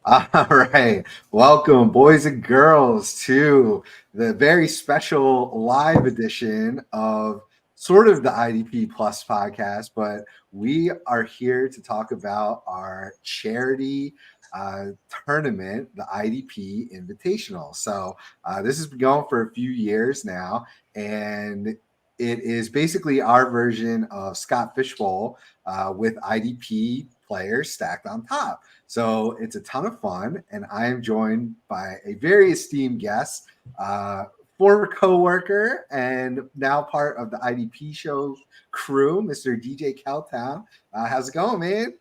All right. Welcome, boys and girls, to the very special live edition of sort of the IDP Plus podcast. But we are here to talk about our charity uh, tournament, the IDP Invitational. This has been going for a few years now, and it is basically our version of Scott Fishbowl with IDP players stacked on top. So it's a ton of fun, and I am joined by a very esteemed guest, former coworker, and now part of the IDP show crew, Mr. DJ KellTown. How's it going, man?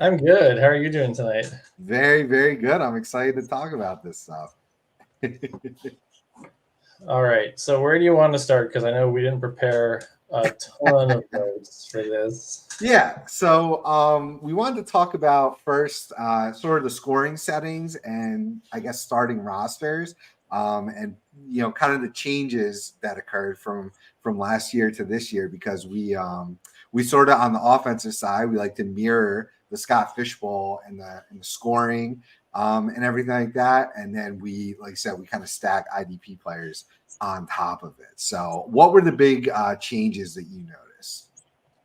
I'm good. How are you doing tonight? Very, very good. I'm excited to talk about this stuff. All right. So where do you want to start? Because I know we didn't prepare a ton of notes for this. Yeah, so we wanted to talk about first sort of the scoring settings and I guess starting rosters, and kind of the changes that occurred from last year to this year because we sort of on the offensive side we like to mirror the Scott Fishbowl and the scoring and everything like that, and then we like I said we kind of stack IDP players on top of it. So what were the big changes that you noticed?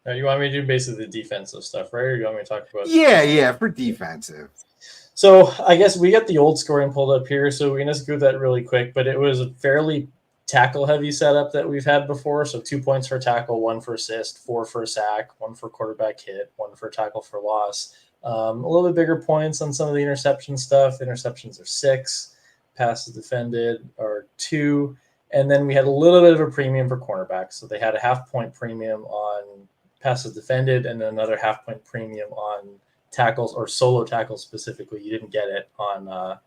Now, you want me to do basically the defensive stuff, right? Or you want me to talk about? Yeah, for defensive. So I guess we got the old scoring pulled up here, so we can just go that really quick. But it was a fairly tackle-heavy setup that we've had before. So 2 points for tackle, 1 for assist, 4 for a sack, 1 for quarterback hit, 1 for tackle for loss. A little bit bigger points on some of the interception stuff. Interceptions are 6, passes defended are 2, and then we had a little bit of a premium for cornerbacks. So they had a half-point premium on passes defended, and then another half-point premium on tackles or solo tackles specifically. You didn't get it on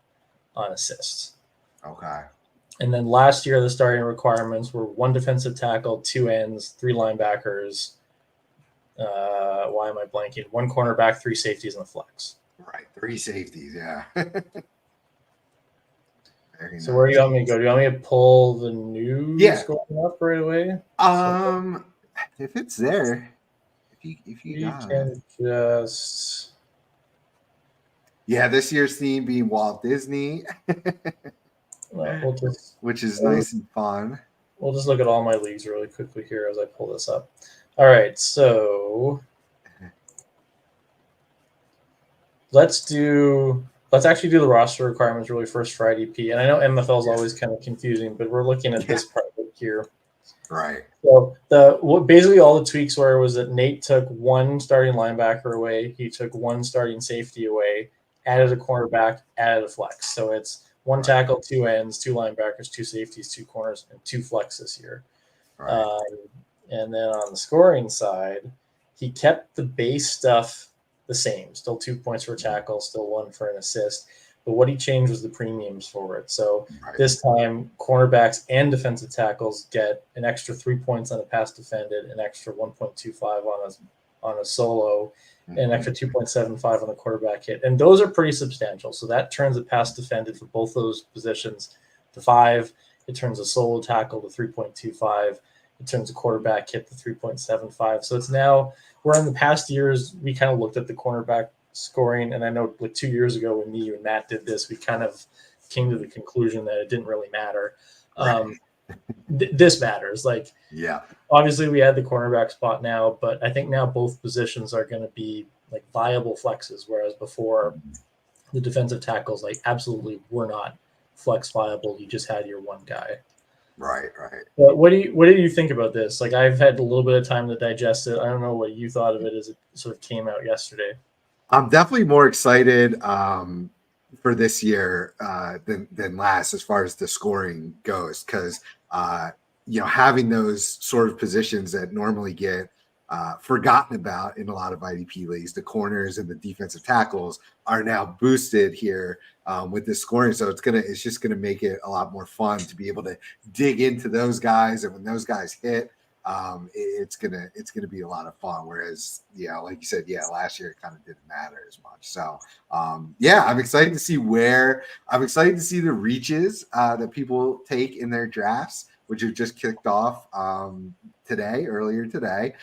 assists. Okay. And then last year, the starting requirements were 1 defensive tackle, 2 ends, 3 linebackers. Why am I blanking? 1 cornerback, 3 safeties, and a flex. Right, 3 safeties. Yeah. So where do you want me to go? Do you want me to pull the new scoring up right away? If it's there, if you can just. Yeah, this year's theme being Walt Disney, which is nice and fun. We'll just look at all my leagues really quickly here as I pull this up. All right, so let's actually do the roster requirements really first for IDP. And I know MFL is always kind of confusing, but we're looking at this part here. Right. So basically all the tweaks was that Nate took 1 starting linebacker away, he took 1 starting safety away, added a cornerback, added a flex. So it's 1 tackle, 2 ends, 2 linebackers, 2 safeties, 2 corners, and 2 flex this year. Right. And then on the scoring side, he kept the base stuff the same. Still 2 points for a tackle, still 1 for an assist. But what he changed was the premiums for it. So this time, cornerbacks and defensive tackles get an extra 3 points on a pass defended, an extra 1.25 on a solo, and an extra 2.75 on the quarterback hit. And those are pretty substantial. So that turns a pass defended for both those positions to 5. It turns a solo tackle to 3.25. It turns a quarterback hit to 3.75. So it's now, where in the past years, we kind of looked at the cornerback scoring. And I know like 2 years ago when me and Matt did this, we kind of came to the conclusion that it didn't really matter. This matters. Obviously we had the cornerback spot now, but I think now both positions are going to be like viable flexes, whereas before the defensive tackles absolutely were not flex viable. You just had your one guy. Right. But what do you think about this? I've had a little bit of time to digest it. I don't know what you thought of it as it sort of came out yesterday. I'm definitely more excited for this year than last as far as the scoring goes, because having those sort of positions that normally get forgotten about in a lot of IDP leagues, the corners and the defensive tackles are now boosted here with this scoring. So it's just gonna make it a lot more fun to be able to dig into those guys, and when those guys hit, it's gonna be a lot of fun. Whereas, like you said, last year it kind of didn't matter as much. So I'm excited to see the reaches that people take in their drafts, which have just kicked off earlier today.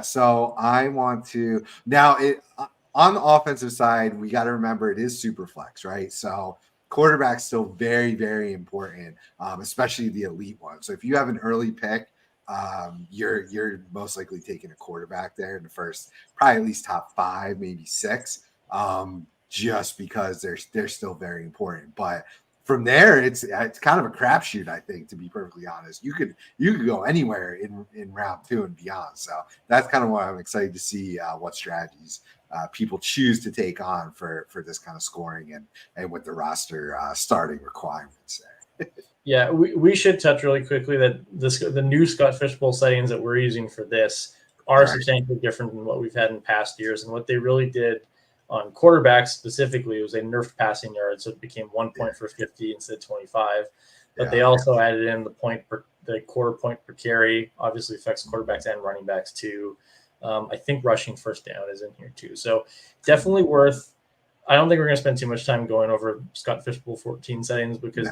So I want to now on the offensive side, we got to remember it is super flex, right? So quarterback's still very, very important, especially the elite one. So if you have an early pick, you're most likely taking a quarterback there in the first, probably at least top 5, maybe 6, just because they're still very important. But from there, it's kind of a crapshoot, I think, to be perfectly honest. You could go anywhere in round 2 and beyond. So that's kind of why I'm excited to see what strategies people choose to take on for this kind of scoring and with the roster starting requirements there. Yeah, we should touch really quickly that the new Scott Fishbowl settings that we're using for this are substantially different than what we've had in past years. And what they really did on quarterbacks specifically was they nerfed passing yards, so it became 1 point for 50 instead of 25. But they also added in the quarter point per carry. Obviously affects quarterbacks and running backs too. I think rushing first down is in here too. So definitely worth. I don't think we're going to spend too much time going over Scott Fishbowl 14 settings because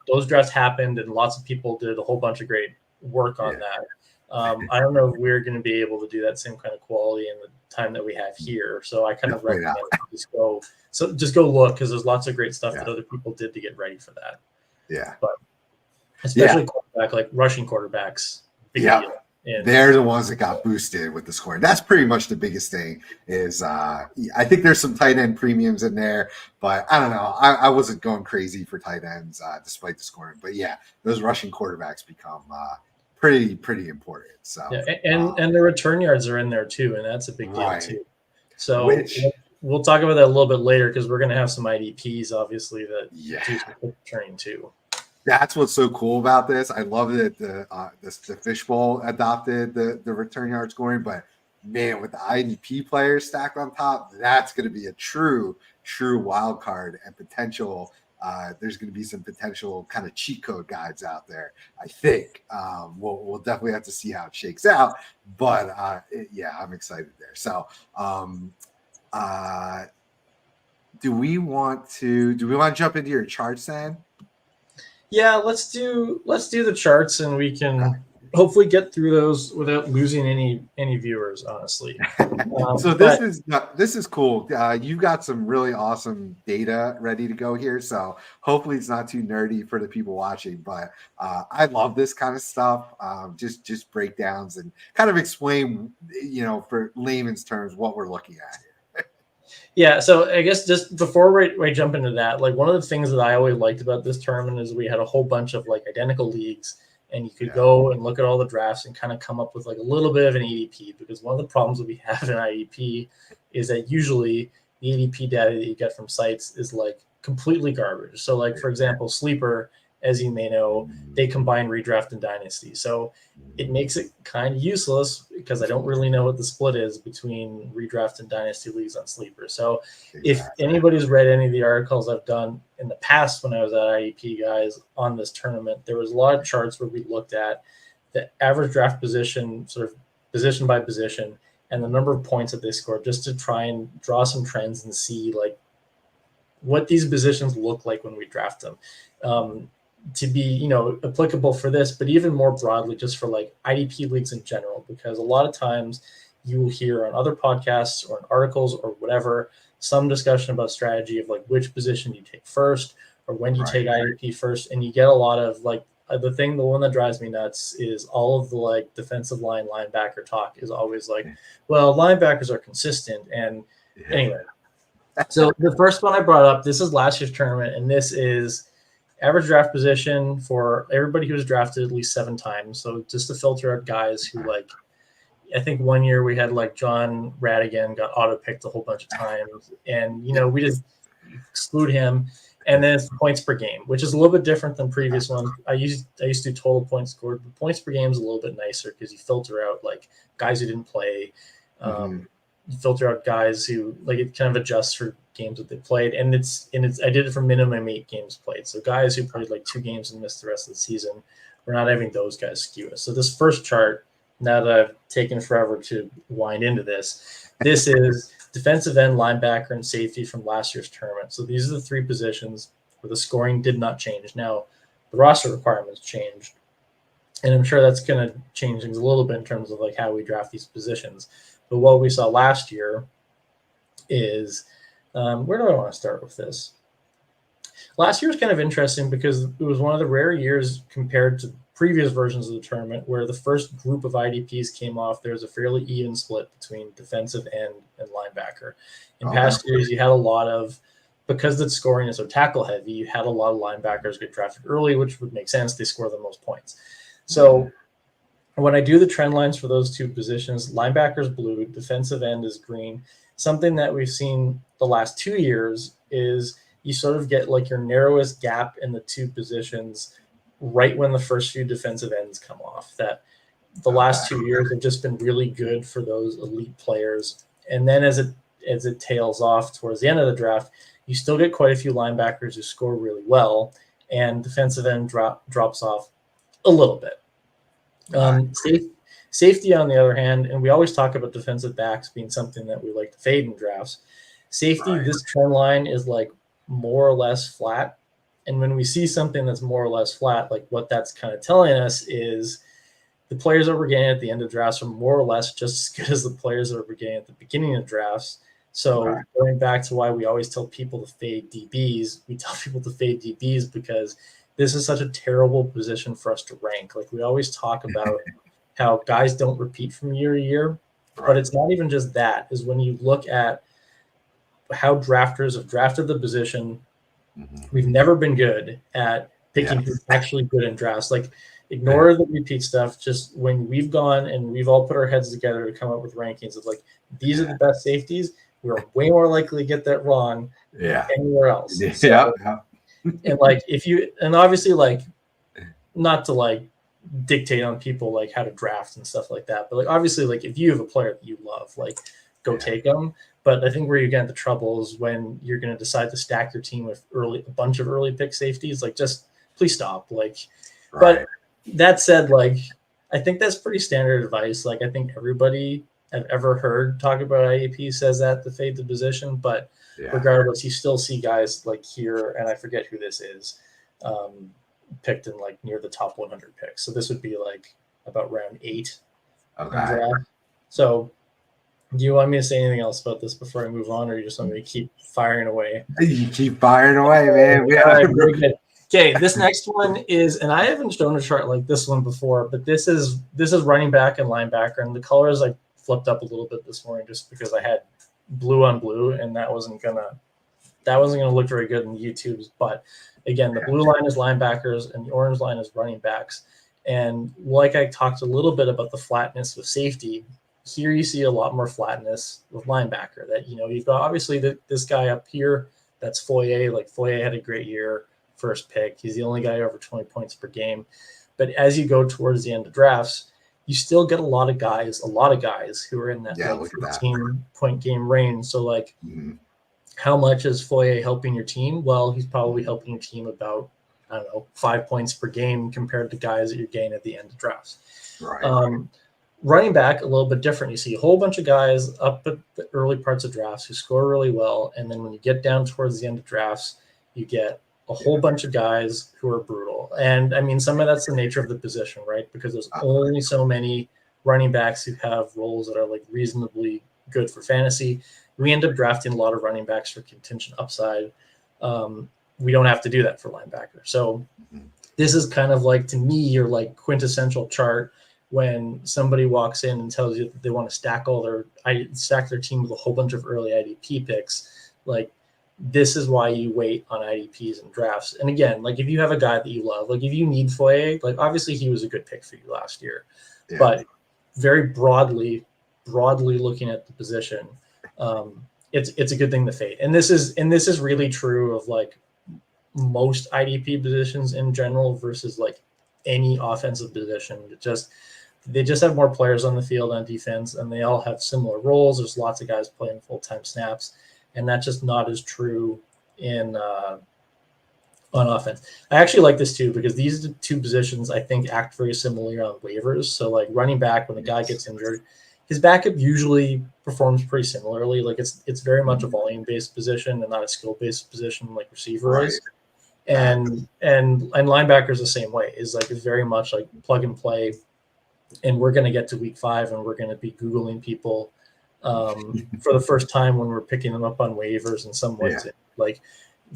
those drafts happened and lots of people did a whole bunch of great work on that. I don't know if we're going to be able to do that same kind of quality in the time that we have here. So I kind of recommend just go look because there's lots of great stuff that other people did to get ready for that. Yeah. But especially quarterback, like rushing quarterbacks. Big deal. They're the ones that got boosted with the scoring. That's pretty much the biggest thing is I think there's some tight end premiums in there, but I don't know. I wasn't going crazy for tight ends despite the scoring. But yeah, those rushing quarterbacks become pretty important. So and the return yards are in there too, and that's a big deal too. So we'll talk about that a little bit later because we're going to have some IDPs obviously that do some quick returning too. That's what's so cool about this. I love that the Fishbowl adopted the return yard scoring, but man, with the IDP players stacked on top, that's going to be a true wild card and potential. There's going to be some potential kind of cheat code guides out there. I think we'll definitely have to see how it shakes out, but I'm excited there. So, do we want to jump into your charts then? Yeah, let's do the charts and we can hopefully get through those without losing any viewers, honestly. So this is cool. You've got some really awesome data ready to go here. So hopefully it's not too nerdy for the people watching, but I love this kind of stuff. Just breakdowns and kind of explain, for layman's terms, what we're looking at here. Yeah, so I guess just before we jump into that, like one of the things that I always liked about this tournament is we had a whole bunch of like identical leagues, and you could go and look at all the drafts and kind of come up with like a little bit of an ADP, because one of the problems that we have in IDP is that usually the ADP data that you get from sites is like completely garbage. So like, for example, Sleeper, as you may know, they combine redraft and dynasty. So it makes it kind of useless because I don't really know what the split is between redraft and dynasty leagues on Sleeper. So if anybody's read any of the articles I've done in the past when I was at IEP, guys, on this tournament, there was a lot of charts where we looked at the average draft position, sort of position by position, and the number of points that they scored, just to try and draw some trends and see like what these positions look like when we draft them. To be, applicable for this, but even more broadly, just for like IDP leagues in general, because a lot of times you will hear on other podcasts or in articles or whatever, some discussion about strategy of like which position you take first or when you take IDP first. And you get a lot of like the one that drives me nuts is all of the like defensive line linebacker talk is always like, well, linebackers are consistent. And anyway, so the first one I brought up, this is last year's tournament, and this is average draft position for everybody who was drafted at least 7 times. So just to filter out guys who like, I think one year we had like John Radigan got auto-picked a whole bunch of times, and we just exclude him. And then it's points per game, which is a little bit different than previous ones. I used to do total points scored, but points per game is a little bit nicer because you filter out like guys who didn't play. You filter out guys who like it kind of adjusts for games that they played, and it's I did it for minimum 8 games played. So guys who played like 2 games and missed the rest of the season, we're not having those guys skew us. So this first chart, now that I've taken forever to wind into this is defensive end, linebacker, and safety from last year's tournament. So these are the 3 positions where the scoring did not change. Now the roster requirements changed, and I'm sure that's going to change things a little bit in terms of like how we draft these positions. But what we saw last year is where do I want to start with this? Last year was kind of interesting because it was one of the rare years compared to previous versions of the tournament where the first group of IDPs came off. There was a fairly even split between defensive end and linebacker. In past years, you had a lot of, because the scoring is so tackle heavy, you had a lot of linebackers get drafted early, which would make sense. They score the most points. So when I do the trend lines for those two positions, linebackers blue, defensive end is green. Something that we've seen the last 2 years is you sort of get like your narrowest gap in the two positions right when the first few defensive ends come off. That the last 2 years have just been really good for those elite players. And then as it tails off towards the end of the draft, you still get quite a few linebackers who score really well, and defensive end drops off a little bit. Safety, on the other hand, and we always talk about defensive backs being something that we like to fade in drafts. Safety, this trend line is like more or less flat. And when we see something that's more or less flat, like what that's kind of telling us is the players that we're getting at the end of drafts are more or less just as good as the players that we're getting at the beginning of drafts. So going back to why we always tell people to fade DBs, we tell people to fade DBs because this is such a terrible position for us to rank. Like we always talk about how guys don't repeat from year to year, but it's not even just that. Is when you look at how drafters have drafted the position, we've never been good at picking who's actually good in drafts. Like ignore the repeat stuff. Just when we've gone and we've all put our heads together to come up with rankings of like, these are the best safeties, we're way more likely to get that wrong anywhere else. So, and like if you, and obviously like not to like dictate on people like how to draft and stuff like that, but like obviously like if you have a player that you love, like go take them. But I think where you get into trouble is when you're going to decide to stack your team with a bunch of early pick safeties. Like just please stop. Like, but that said, like I think that's pretty standard advice. Like I think everybody I've ever heard talk about IDP says that to fade the position, but regardless, you still see guys like here, and I forget who this is, picked in like near the top 100 picks. So this would be like about round 8. So do you want me to say anything else about this before I move on, or you just want me to keep firing away? You keep firing away, man. All right, very good. Okay, this next one is, and I haven't shown a chart like this one before, but this is running back and linebacker, and the colors I flipped up a little bit this morning just because I had blue on blue, and that wasn't gonna look very good in YouTube's. But again, the blue line is linebackers, and the orange line is running backs. And like I talked a little bit about the flatness with safety, here you see a lot more flatness with linebacker. That you've got obviously this guy up here, that's Foyer. Like Foyer had a great year. First pick. He's the only guy over 20 points per game. But as you go towards the end of drafts, you still get a lot of guys who are in that 15-point game range. So like how much is Foyer helping your team? Well, he's probably helping your team about, 5 points per game compared to guys that you're getting at the end of drafts. Running back, a little bit different. You see a whole bunch of guys up at the early parts of drafts who score really well. And then when you get down towards the end of drafts, you get a whole bunch of guys who are brutal. And I mean, some of that's the nature of the position, right? Because there's only so many running backs who have roles that are like reasonably good for fantasy. We end up drafting a lot of running backs for contingent upside. We don't have to do that for linebacker. So this is kind of like, to me, your like quintessential chart when somebody walks in and tells you that they want to stack their team with a whole bunch of early IDP picks. Like, this is why you wait on IDPs and drafts. And again, like if you have a guy that you love, like if you need Foyer, like obviously he was a good pick for you last year, but very broadly looking at the position, it's a good thing to fade. And this is really true of like most IDP positions in general versus like any offensive position. They just have more players on the field on defense, and they all have similar roles. There's lots of guys playing full-time snaps. And that's just not as true on offense. I actually like this too because these two positions I think act very similarly on waivers. So like running back, when the guy gets injured, his backup usually performs pretty similarly. Like it's very much a volume-based position and not a skill-based position like receiver is. And linebacker is the same way. It's very much like plug and play. And we're going to get to week 5 and we're going to be Googling people for the first time when we're picking them up on waivers and someone's like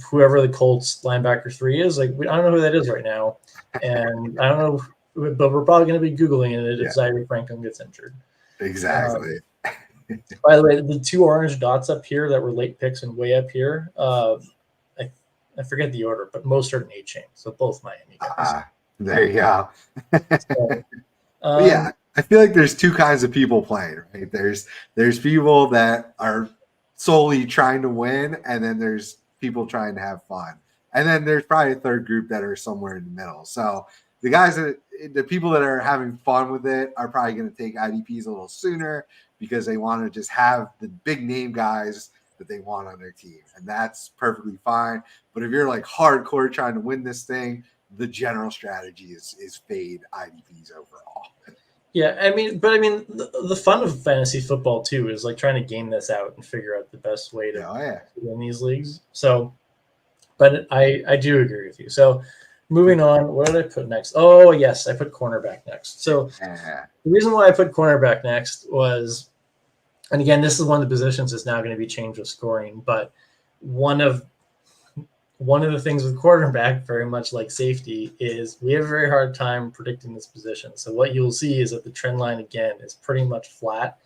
whoever the Colts linebacker 3 is, like I don't know who that is right now, and I don't know, but we're probably going to be Googling it if Zaire Franklin gets injured. Exactly. By the way, the 2 orange dots up here that were late picks and way up here, I forget the order, but most are an A chain, so both Miami guys. There you go. So, yeah, I feel like there's 2 kinds of people playing, right? There's people that are solely trying to win, and then there's people trying to have fun, and then there's probably a third group that are somewhere in the middle. So the people that are having fun with it are probably going to take IDPs a little sooner because they want to just have the big name guys that they want on their team, and that's perfectly fine. But if you're like hardcore trying to win this thing, the general strategy is fade IDPs overall. Yeah, the fun of fantasy football too is like trying to game this out and figure out the best way to win these leagues. So, but I do agree with you. So, moving on, what did I put next? Oh yes, I put cornerback next. So the reason why I put cornerback next was, and again, this is one of the positions that's now going to be changed with scoring, but one of the things with quarterback, very much like safety, is we have a very hard time predicting this position. So what you'll see is that the trend line, again, is pretty much flat.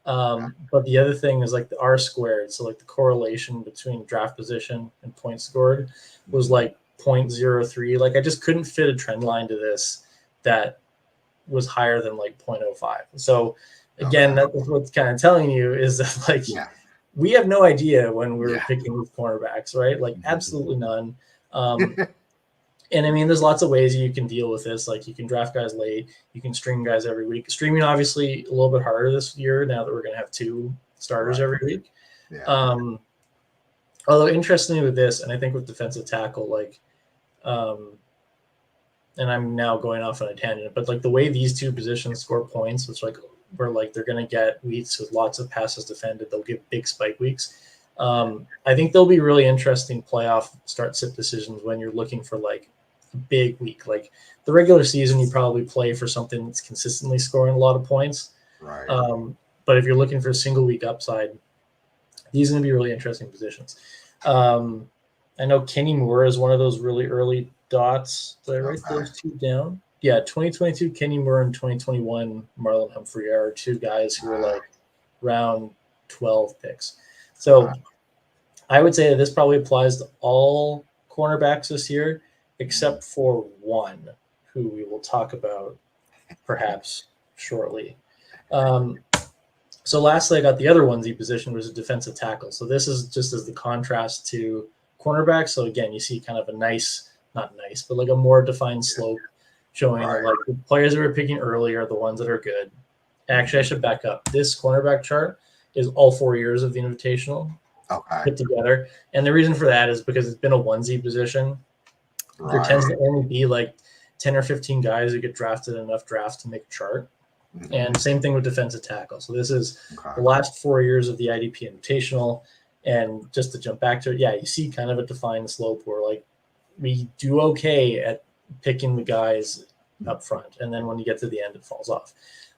But the other thing is like the R squared. So like the correlation between draft position and points scored was like 0.03. Like I just couldn't fit a trend line to this that was higher than like 0.05. So again, that's what's kind of telling you is that like we have no idea when we're picking these cornerbacks, right? Like absolutely none. And I mean, there's lots of ways you can deal with this. Like you can draft guys late, you can stream guys every week. Streaming obviously a little bit harder this year now that we're going to have 2 starters every week. Although interestingly with this, and I think with defensive tackle, like, and I'm now going off on a tangent, but like the way these 2 positions score points, it's like where like they're going to get weeks with lots of passes defended. They'll get big spike weeks. I think there'll be really interesting playoff start-sit decisions when you're looking for like a big week. Like the regular season, you probably play for something that's consistently scoring a lot of points. Right. But if you're looking for a single week upside, these are going to be really interesting positions. I know Kenny Moore is one of those really early dots. Did I write those 2 down? Yeah, 2022 Kenny Moore and 2021 Marlon Humphrey are 2 guys who are like round 12 picks. So I would say that this probably applies to all cornerbacks this year, except for one who we will talk about perhaps shortly. So lastly, I got the other onesie position was a defensive tackle. So this is just as the contrast to cornerback. So again, you see kind of a nice, not nice, but like a more defined slope showing that like the players that we're picking early are the ones that are good. Actually, I should back up. This cornerback chart is all 4 years of the Invitational put together. And the reason for that is because it's been a onesie position. There tends to only be like 10 or 15 guys who get drafted in enough drafts to make a chart. And same thing with defensive tackle. So this is the last 4 years of the IDP Invitational. And just to jump back to it, you see kind of a defined slope where like we do okay at picking the guys up front, and then when you get to the end, it falls off.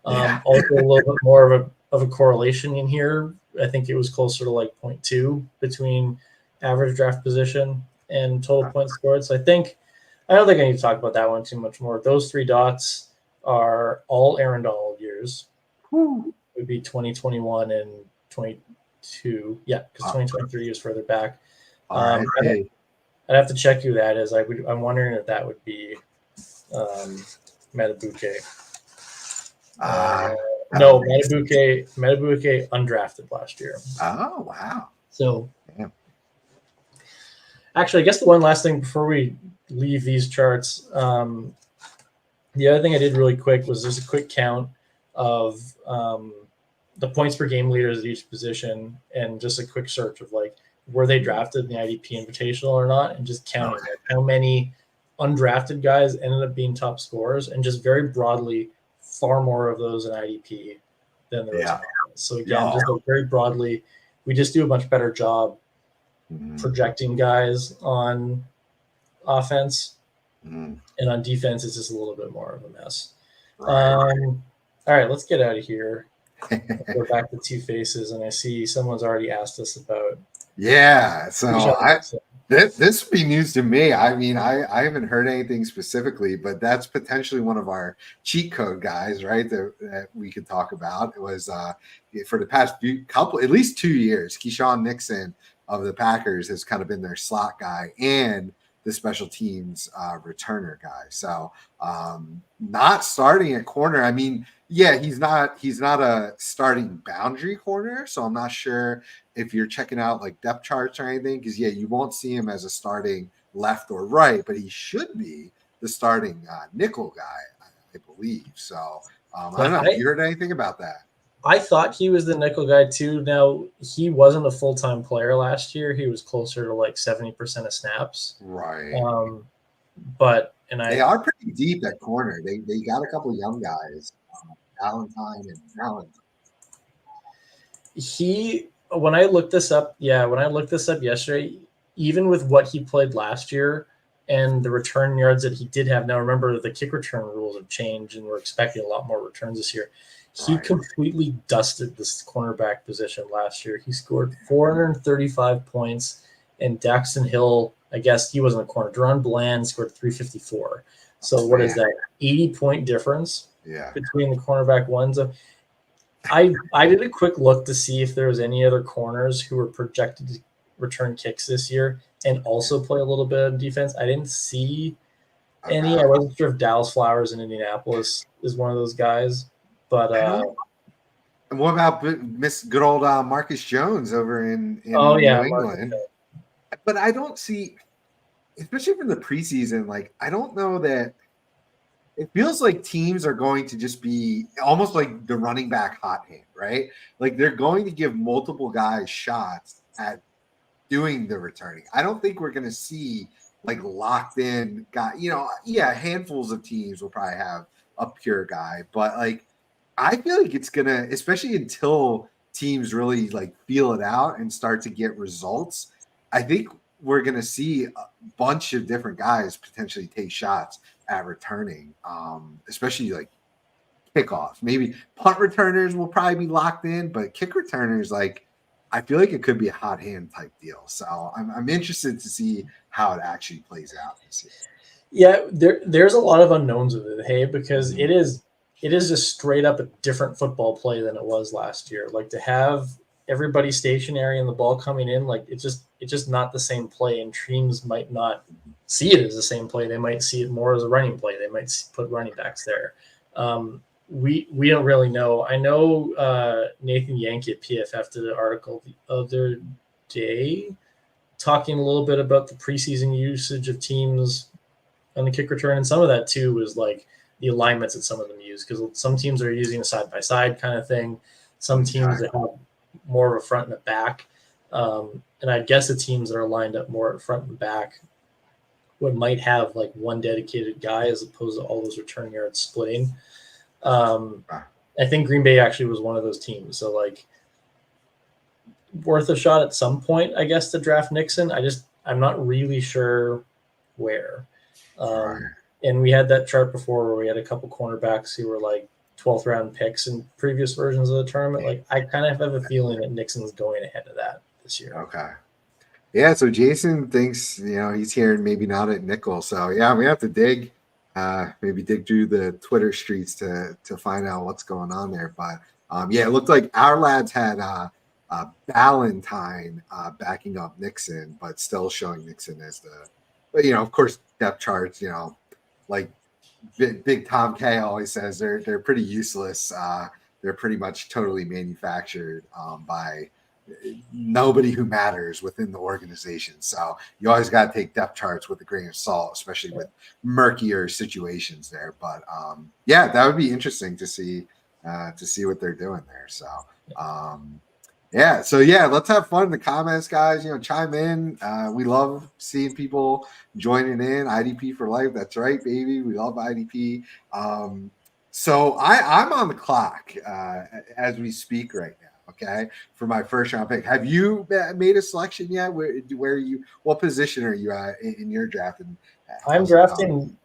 Also, a little bit more of a correlation in here. I think it was closer to like 0.2 between average draft position and total points scored. So I don't think I need to talk about that one too much more. Those 3 dots are all Aaron Donald years. It would be 2021 and 22. Yeah, because 2023 is further back. I'd have to check who that is. I'm wondering if that would be Matabuke. No, Matabuke undrafted last year. Oh, wow. So, actually, I guess the one last thing before we leave these charts, the other thing I did really quick was just a quick count of the points per game leaders at each position and just a quick search of like, were they drafted in the IDP Invitational or not, and just counting like how many undrafted guys ended up being top scorers, and just very broadly, far more of those in IDP than the rest of us. So again, just like very broadly, we just do a much better job projecting guys on offense, and on defense, it's just a little bit more of a mess. All right, let's get out of here. We're back to two faces, and I see someone's already asked us about. Yeah, so Keyshawn. this would be news to me. I mean, I haven't heard anything specifically, but that's potentially one of our cheat code guys, right? That we could talk about. It was for the past at least 2 years, Keyshawn Nixon of the Packers has kind of been their slot guy and the special teams returner guy. So not starting at corner. I mean, yeah, he's not a starting boundary corner, so I'm not sure if you're checking out like depth charts or anything, because yeah, you won't see him as a starting left or right, but he should be the starting nickel guy, I believe. So I don't know. Have you heard anything about that? I thought he was the nickel guy too. Now, he wasn't a full-time player last year. He was closer to like 70% of snaps. Right. They are pretty deep at corner. They got a couple young guys, Valentine and Valentine. When I looked this up yesterday, even with what he played last year and the return yards that he did have, now remember the kick return rules have changed and we're expecting a lot more returns this year. He completely dusted this cornerback position last year. He scored 435 points, and Daxton Hill, I guess he wasn't a corner. Deron Bland scored 354. So what is that? 80-point difference between the cornerback ones. I did a quick look to see if there was any other corners who were projected to return kicks this year and also play a little bit of defense. I didn't see any. I wasn't sure if Dallas Flowers in Indianapolis is one of those guys. But what about Miss good old Marcus Jones over in New England? But I don't see, especially from the preseason, like I don't know that it feels like teams are going to just be almost like the running back hot hand, right? Like they're going to give multiple guys shots at doing the returning. I don't think we're going to see like locked in guy. Handfuls of teams will probably have a pure guy, but like I feel like it's gonna, especially until teams really like feel it out and start to get results. I think we're gonna see a bunch of different guys potentially take shots at returning, especially like kickoff. Maybe punt returners will probably be locked in, but kick returners, like I feel like it could be a hot hand type deal. So I'm interested to see how it actually plays out this year. Yeah, there's a lot of unknowns with it, hey, because it is just straight up a different football play than it was last year. Like to have everybody stationary and the ball coming in, like it's just not the same play, and teams might not see it as the same play. They might see it more as a running play. They might put running backs there. We don't really know. I know Nathan Yankee at PFF did an article the other day talking a little bit about the preseason usage of teams on the kick return, and some of that too was like the alignments that some of them use, because some teams are using a side-by-side kind of thing. Some teams that have more of a front and a back. And I guess the teams that are lined up more at front and back might have like one dedicated guy as opposed to all those return yards splitting. I think Green Bay actually was one of those teams. So like worth a shot at some point, I guess, to draft Nixon. I'm not really sure where. And we had that chart before where we had a couple cornerbacks who were like 12th round picks in previous versions of the tournament. Like I kind of have a feeling that Nixon's going ahead of that this year. Okay. Yeah. So Jason thinks, he's here and maybe not at nickel. So yeah, we have to maybe dig through the Twitter streets to find out what's going on there. But it looked like our lads had Valentine backing up Nixon, but still showing Nixon as but of course, depth charts, like Big Tom K always says, they're pretty useless. They're pretty much totally manufactured by nobody who matters within the organization. So you always got to take depth charts with a grain of salt, especially with murkier situations there. But that would be interesting to see what they're doing there. So let's have fun in the comments, guys. Chime in. We love seeing people joining in. IDP for life. That's right, baby. We love IDP. So I'm on the clock as we speak right now. Okay, for my first round pick. Have you made a selection yet? What position are you at in your draft? And I'm drafting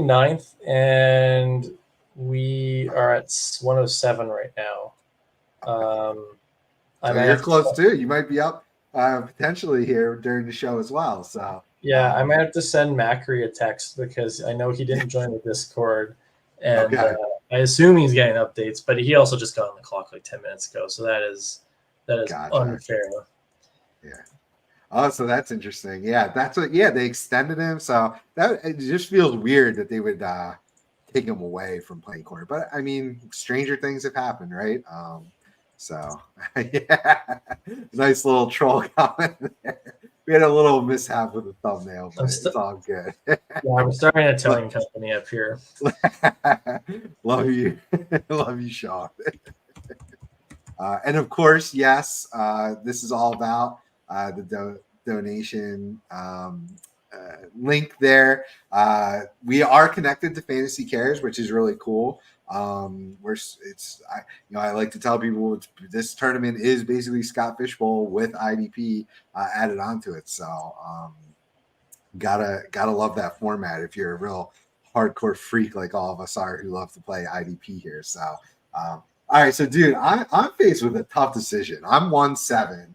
ninth, and we are at 107 right now. So you're close too. You might be up potentially here during the show as well. So yeah, I might have to send Macri a text because I know he didn't join the Discord, and I assume he's getting updates. But he also just got on the clock like 10 minutes ago, so that is gotcha. Unfair. Yeah. Oh, so that's interesting. Yeah, that's what. Yeah, they extended him, so that it just feels weird that they would take him away from playing corner. But I mean, stranger things have happened, right? So yeah, nice little troll comment there. We had a little mishap with the thumbnail, but it's all good. Yeah, I'm starting an Italian company up here. Love you, Sean. And of course, yes, this is all about the donation link there. We are connected to Fantasy Cares, which is really cool. I like to tell people this tournament is basically Scott Fishbowl with IDP added onto it. So gotta love that format if you're a real hardcore freak like all of us are who love to play IDP here. So all right, so dude, I'm faced with a tough decision. I'm 1-7,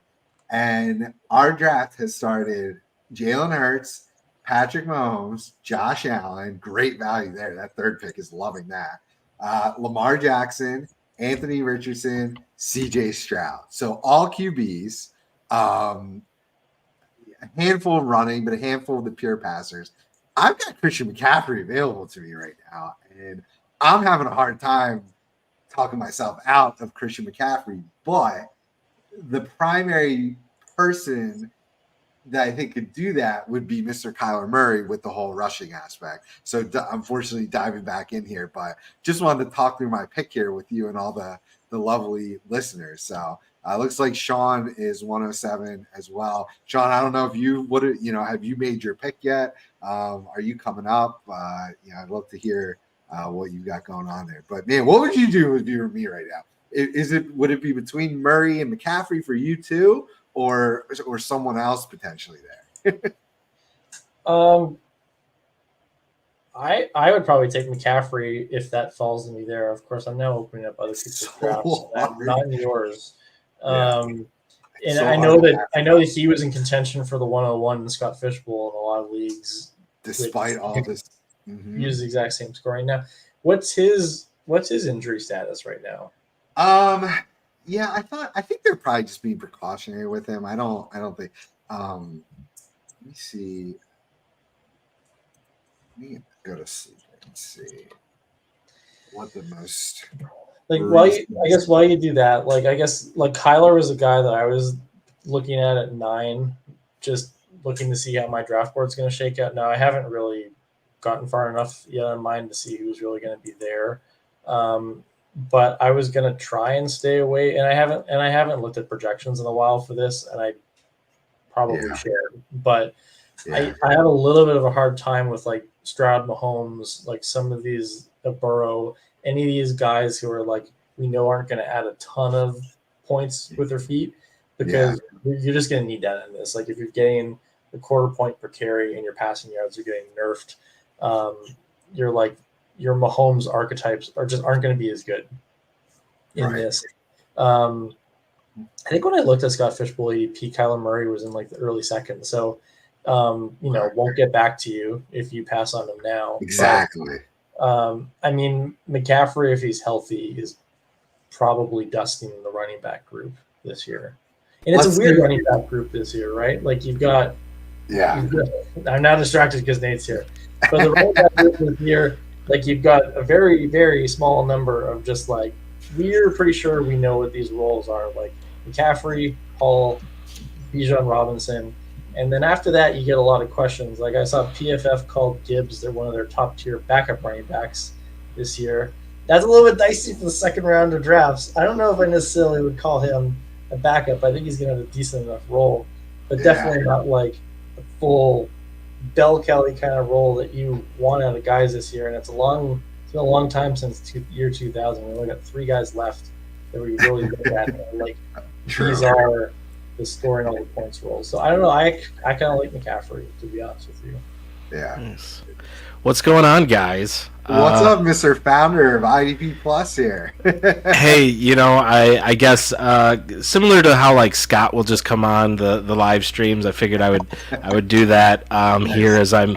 and our draft has started Jalen Hurts, Patrick Mahomes, Josh Allen. Great value there. That third pick is loving that. Lamar Jackson, Anthony Richardson, CJ Stroud. So all QBs, a handful of running, but a handful of the pure passers. I've got Christian McCaffrey available to me right now, and I'm having a hard time talking myself out of Christian McCaffrey, but the primary person that I think could do that would be Mr. Kyler Murray with the whole rushing aspect. So unfortunately diving back in here, but just wanted to talk through my pick here with you and all the lovely listeners. So looks like Sean is 107 as well. Sean, I don't know if have you made your pick yet? Are you coming up? I'd love to hear what you got going on there. But man, what would you do if you were me right now? Would it be between Murray and McCaffrey for you too, or someone else potentially there? I would probably take McCaffrey if that falls to me there. Of course, I'm now opening up other people's drafts, not in yours. And so I know that he was in contention for the 101 in Scott Fishbowl in a lot of leagues, despite all this. Use the exact same scoring. Now, what's his injury status right now? Yeah, I think they're probably just being precautionary with him. I don't think. Let me see. Let me go to sleep and see what the most. While you do that, Kyler was a guy that I was looking at 9, just looking to see how my draft board's going to shake out. Now I haven't really gotten far enough yet in mind to see who's really going to be there. But I was going to try and stay away, and I haven't looked at projections in a while for this, and I probably shared. But I have a little bit of a hard time with like Stroud, Mahomes, like some of these Burrow, any of these guys who are like we know aren't going to add a ton of points with their feet, because you're just going to need that in this. Like if you're getting a quarter point per carry and your passing yards are getting nerfed, your Mahomes archetypes aren't going to be as good in this. I think when I looked at Scott Fishbowl ADP, Kyler Murray was in like the early second. So, won't get back to you if you pass on him now. Exactly. But, McCaffrey, if he's healthy, is probably dusting the running back group this year. And it's a weird running back group this year, right? Like you've got I'm now distracted because Nate's here. But the running back group this year, like you've got a very, very small number of just like we're pretty sure we know what these roles are, like McCaffrey, Hall, Bijan Robinson, and then after that you get a lot of questions. Like I saw PFF called Gibbs, they're one of their top tier backup running backs this year. That's a little bit dicey for the second round of drafts. I don't know if I necessarily would call him a backup. I think he's going to have a decent enough role, but definitely not like a full Bell Kelly kind of role that you want out of guys this year. And it's been a long time since year 2000. We only got 3 guys left that we really look at. And like these are the scoring all the points roles. So I don't know. I kind of like McCaffrey, to be honest with you. Yeah. Nice. What's going on, guys? What's up, Mr. Founder of IDP Plus here? Hey, I guess similar to how like Scott will just come on the live streams. I figured I would do that here as I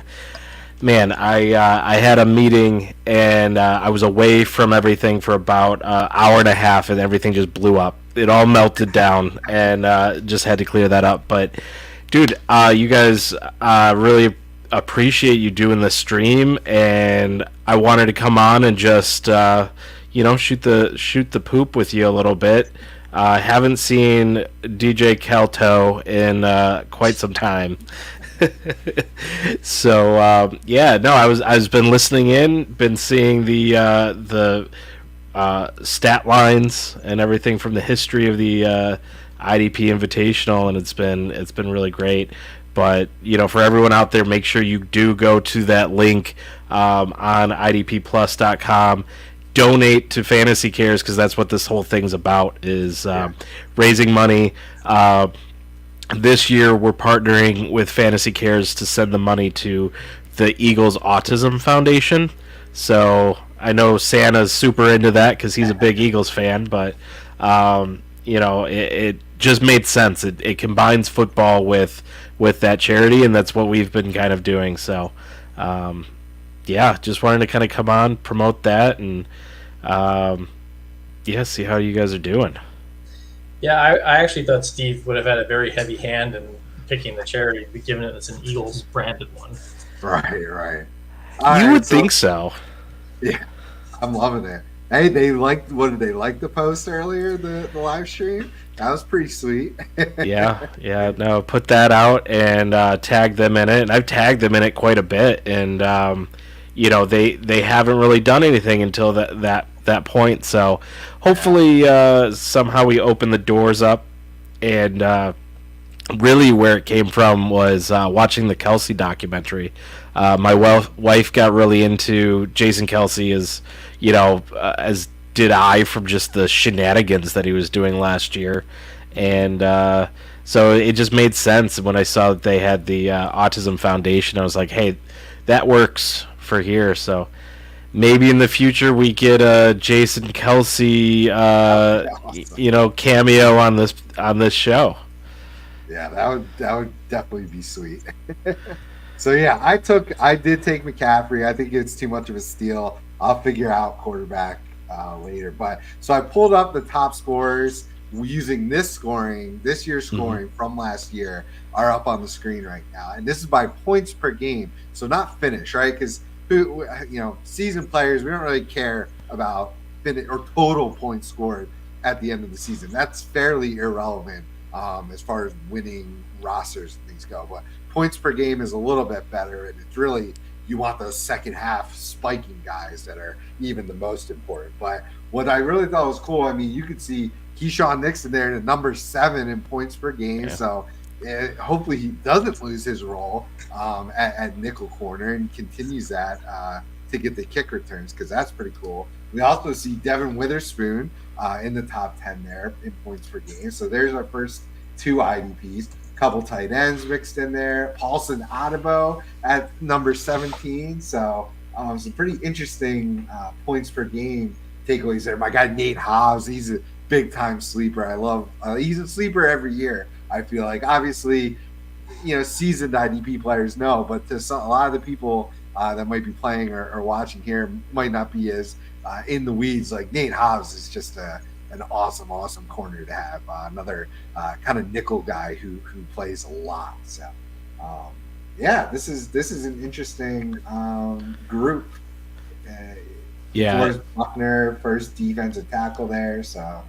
had a meeting and I was away from everything for about an hour and a half, and everything just blew up. It all melted down, and just had to clear that up. But, dude, you guys really appreciate you doing the stream, and I wanted to come on and just shoot the poop with you a little bit. Haven't seen DJKellTown in quite some time. So I was been listening in, been seeing the stat lines and everything from the history of the IDP Invitational, and it's been really great. But for everyone out there, make sure you do go to that link on idpplus.com. Donate to Fantasy Cares, because that's what this whole thing's about, is raising money. This year, we're partnering with Fantasy Cares to send the money to the Eagles Autism Foundation. So I know Santa's super into that because he's a big Eagles fan, but it just made sense. It combines football with that charity, and that's what we've been kind of doing. So, just wanted to kind of come on, promote that, and see how you guys are doing. Yeah, I actually thought Steve would have had a very heavy hand in picking the charity, given it it's an Eagles branded one. Right. You would think so. Yeah, I'm loving it. Hey, what did they like the post earlier, the live stream? That was pretty sweet. No, put that out and tag them in it. And I've tagged them in it quite a bit, and they haven't really done anything until that point. So hopefully somehow we open the doors up. And really where it came from was watching the Kelsey documentary. My wife got really into Jason Kelsey, as did I, from just the shenanigans that he was doing last year. And so it just made sense. When I saw that they had the Autism Foundation, I was like, hey, that works for here. So maybe in the future we get a Jason Kelsey awesome. Cameo on this show. Yeah, that would definitely be sweet. So yeah, I did take McCaffrey. I think it's too much of a steal. I'll figure out quarterback later. But so I pulled up the top scorers using this year's scoring from last year are up on the screen right now, and this is by points per game, so not finish, right? Because season players, we don't really care about finish or total points scored at the end of the season. That's fairly irrelevant as far as winning rosters and things go. But points per game is a little bit better, and it's really, you want those second half spiking guys that are even the most important. But what I really thought was cool, I mean, you could see Keyshawn Nixon there at number 7 in points per game. Yeah. So hopefully he doesn't lose his role at nickel corner and continues that to get the kick returns, because that's pretty cool. We also see Devin Witherspoon in the top 10 there in points per game. So there's our first 2 IDPs. Couple tight ends mixed in there. Paulson Adebo at number 17. So some pretty interesting points per game takeaways there. My guy Nate Hobbs, he's a big time sleeper. I love. He's a sleeper every year. I feel like, obviously, seasoned IDP players know, but to a lot of the people that might be playing or watching here might not be as in the weeds. Like Nate Hobbs is just an awesome corner to have. Another kind of nickel guy who plays a lot. So this is an interesting group. Forrest Buckner, first defensive tackle there. So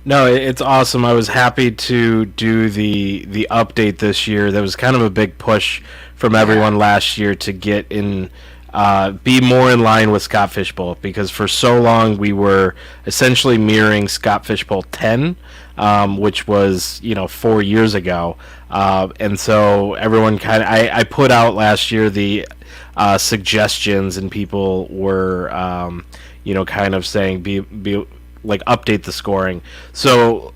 no, it's awesome. I was happy to do the update this year. That was kind of a big push from everyone last year to get in, be more in line with Scott Fishbowl, because for so long we were essentially mirroring Scott Fishbowl 10, which was 4 years ago, and so everyone kind of I put out last year the suggestions, and people were kind of saying be like update the scoring. So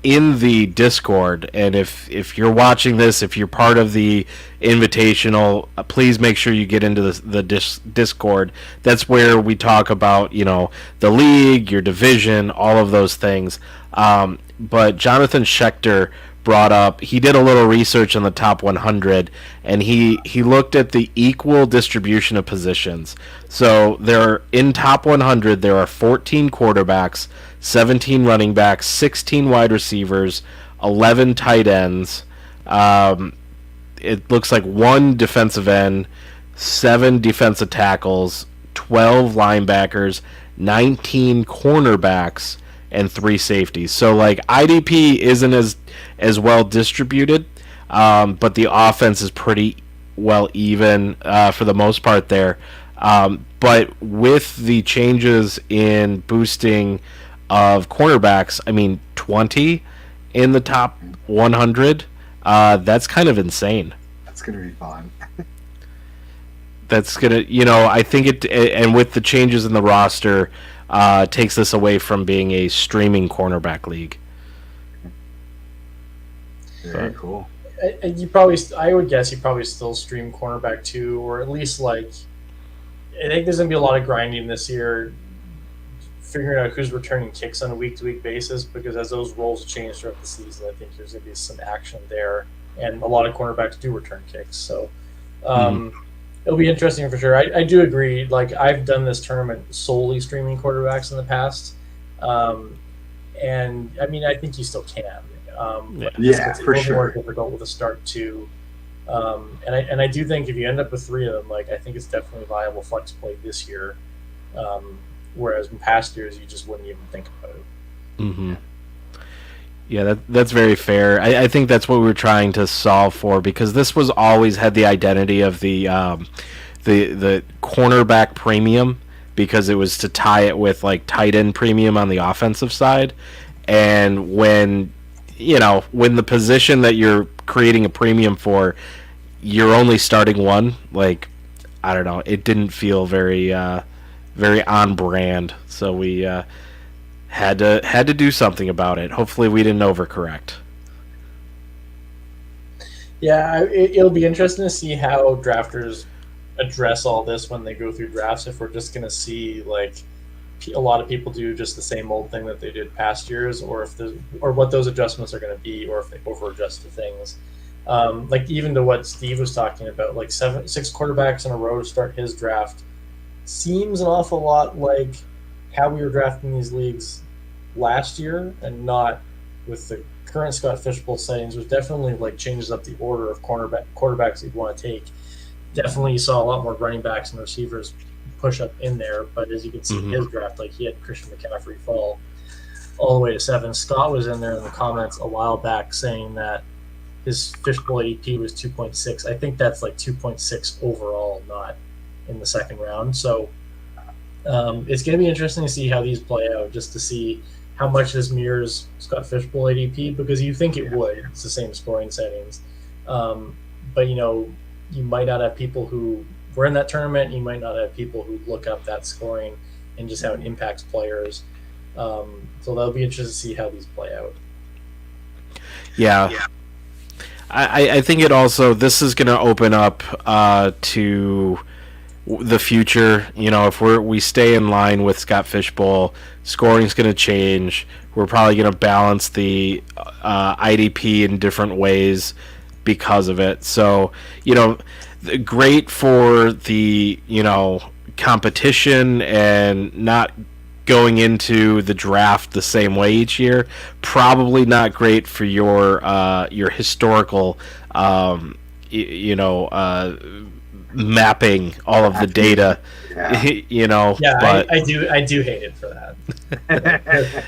in the Discord, and if you're watching this, if you're part of the Invitational, please make sure you get into the Discord. That's where we talk about, you know, the league, your division, all of those things. But Jonathan Schechter brought up, he did a little research on the top 100, and he looked at the equal distribution of positions. So there, in top 100, there are 14 quarterbacks, 17 running backs, 16 wide receivers, 11 tight ends. It looks like 1 defensive end, 7 defensive tackles, 12 linebackers, 19 cornerbacks, and 3 safeties. So like IDP isn't as well distributed, but the offense is pretty well even for the most part there. But with the changes in boosting of cornerbacks, I mean 20 in the top 100, that's kind of insane. That's gonna be fun. That's gonna, you know, I think it, and with the changes in the roster, takes this away from being a streaming cornerback league. Very cool. I would guess you probably still stream cornerback too, or at least like, I think there's gonna be a lot of grinding this year, figuring out who's returning kicks on a week-to-week basis, because as those roles change throughout the season, I think there's gonna be some action there, and a lot of cornerbacks do return kicks, so it'll be interesting for sure. I do agree. Like, I've done this tournament solely streaming quarterbacks in the past, and I mean, I think you still can. It's for a little more sure. difficult with a start too. And I do think if you end up with 3 of them, like, I think it's definitely viable flex play this year. Whereas in past years, you just wouldn't even think about it. Mm-hmm. Yeah, that's very fair. I think that's what we were trying to solve for, because this was always had the identity of the cornerback premium, because it was to tie it with like tight end premium on the offensive side. And when, you know, when the position that you're creating a premium for, you're only starting one, like, I don't know, it didn't feel very on brand. So we had to do something about it. Hopefully we didn't overcorrect. Yeah, it'll be interesting to see how drafters address all this when they go through drafts. If we're just going to see like a lot of people do just the same old thing that they did past years, or what those adjustments are going to be, or if they over adjust to things. Like even to what Steve was talking about, like 6 quarterbacks in a row to start his draft seems an awful lot like how we were drafting these leagues last year, and not with the current Scott Fishbowl settings, which definitely like changes up the order of quarterbacks you'd want to take. Definitely you saw a lot more running backs and receivers push up in there, but as you can see in his draft, like he had Christian McCaffrey fall all the way to 7. Scott was in there in the comments a while back saying that his Fishbowl ADP was 2.6. I think that's like 2.6 overall, not in the second round. So it's going to be interesting to see how these play out, just to see how much this mirrors Scott Fishbowl ADP, because you think it would. It's the same scoring settings. But, you know, you might not have people who were in that tournament. You might not have people who look up that scoring and just how it impacts players. So that'll be interesting to see how these play out. Yeah. I think it also, this is going to open up to the future. You know, if we stay in line with Scott Fishbowl, scoring's going to change. We're probably going to balance the IDP in different ways because of it. So, you know, great for the, you know, competition and not going into the draft the same way each year. Probably not great for your historical, mapping all of the data. Yeah. You know. Yeah, but I do hate it for that.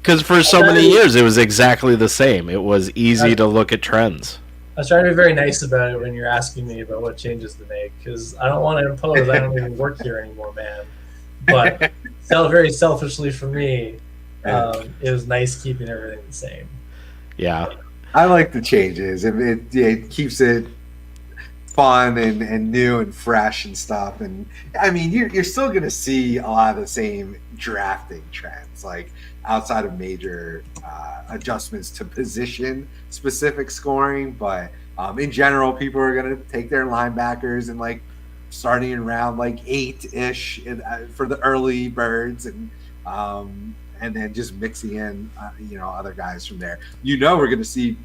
Because for so many years it was exactly the same. It was easy to look at trends. I was trying to be very nice about it when you're asking me about what changes to make, because I don't want to impose. I don't even work here anymore, man. But very selfishly for me, it was nice keeping everything the same. Yeah. I like the changes. It keeps it fun and new and fresh and stuff. And I mean, you're still going to see a lot of the same drafting trends, like outside of major adjustments to position specific scoring. But in general, people are going to take their linebackers and like starting in round like 8-ish for the early birds, and then just mixing in other guys from there. We're going to see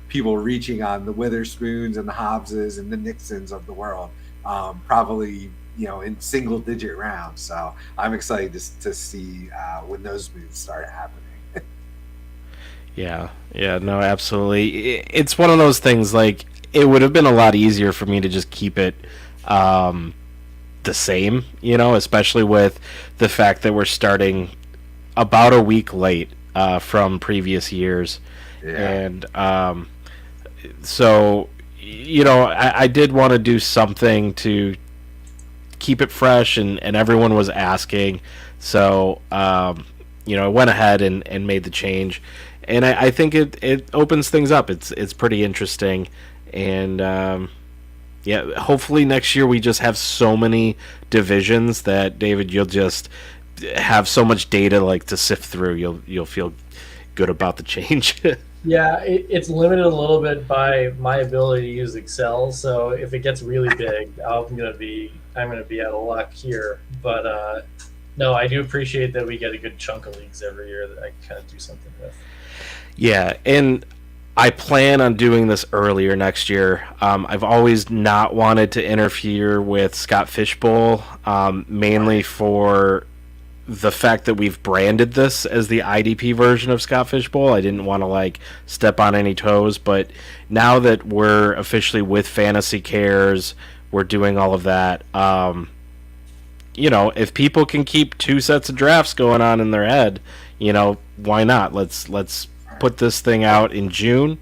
people reaching on the Witherspoons and the Hobbses and the Nixons of the world, probably in single digit rounds. So I'm excited to see when those moves start happening. Yeah, no, absolutely. It's one of those things, like, it would have been a lot easier for me to just keep it the same, especially with the fact that we're starting about a week late from previous years. Yeah. And so, I did want to do something to keep it fresh, and everyone was asking. So, I went ahead and made the change. And I think it opens things up. It's pretty interesting. And hopefully next year we just have so many divisions that, David, you'll just have so much data like to sift through. You'll feel good about the change. Yeah, it's limited a little bit by my ability to use Excel. So if it gets really big, I'm gonna be out of luck here. But no, I do appreciate that we get a good chunk of leagues every year that I can kind of do something with. Yeah, and I plan on doing this earlier next year. I've always not wanted to interfere with Scott Fishbowl, mainly for the fact that we've branded this as the IDP version of Scott Fishbowl. I didn't want to step on any toes, but now that we're officially with Fantasy Cares, we're doing all of that. If people can keep 2 sets of drafts going on in their head, why not? Let's put this thing out in June,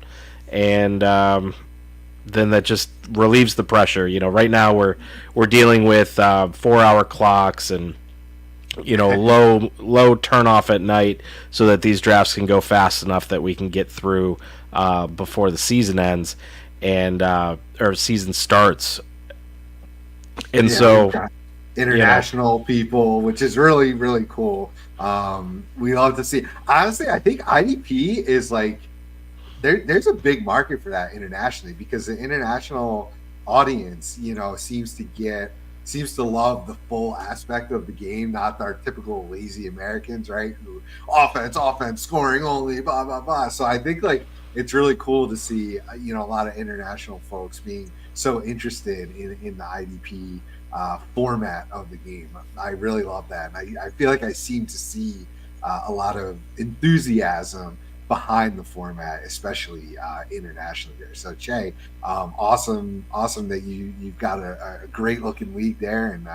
and then that just relieves the pressure. Right now we're dealing with 4-hour clocks and low turn off at night, so that these drafts can go fast enough that we can get through before the season ends and or season starts. And so international people, which is really, really cool. We love to see. Honestly, I think IDP is there's a big market for that internationally, because the international audience, seems to love the full aspect of the game, not our typical lazy Americans, right? Who offense, scoring only, blah, blah, blah. So I think it's really cool to see, a lot of international folks being so interested in the IDP format of the game. I really love that. And I feel like I seem to see a lot of enthusiasm behind the format, especially internationally there. So Che, awesome that you've got a great looking league there, and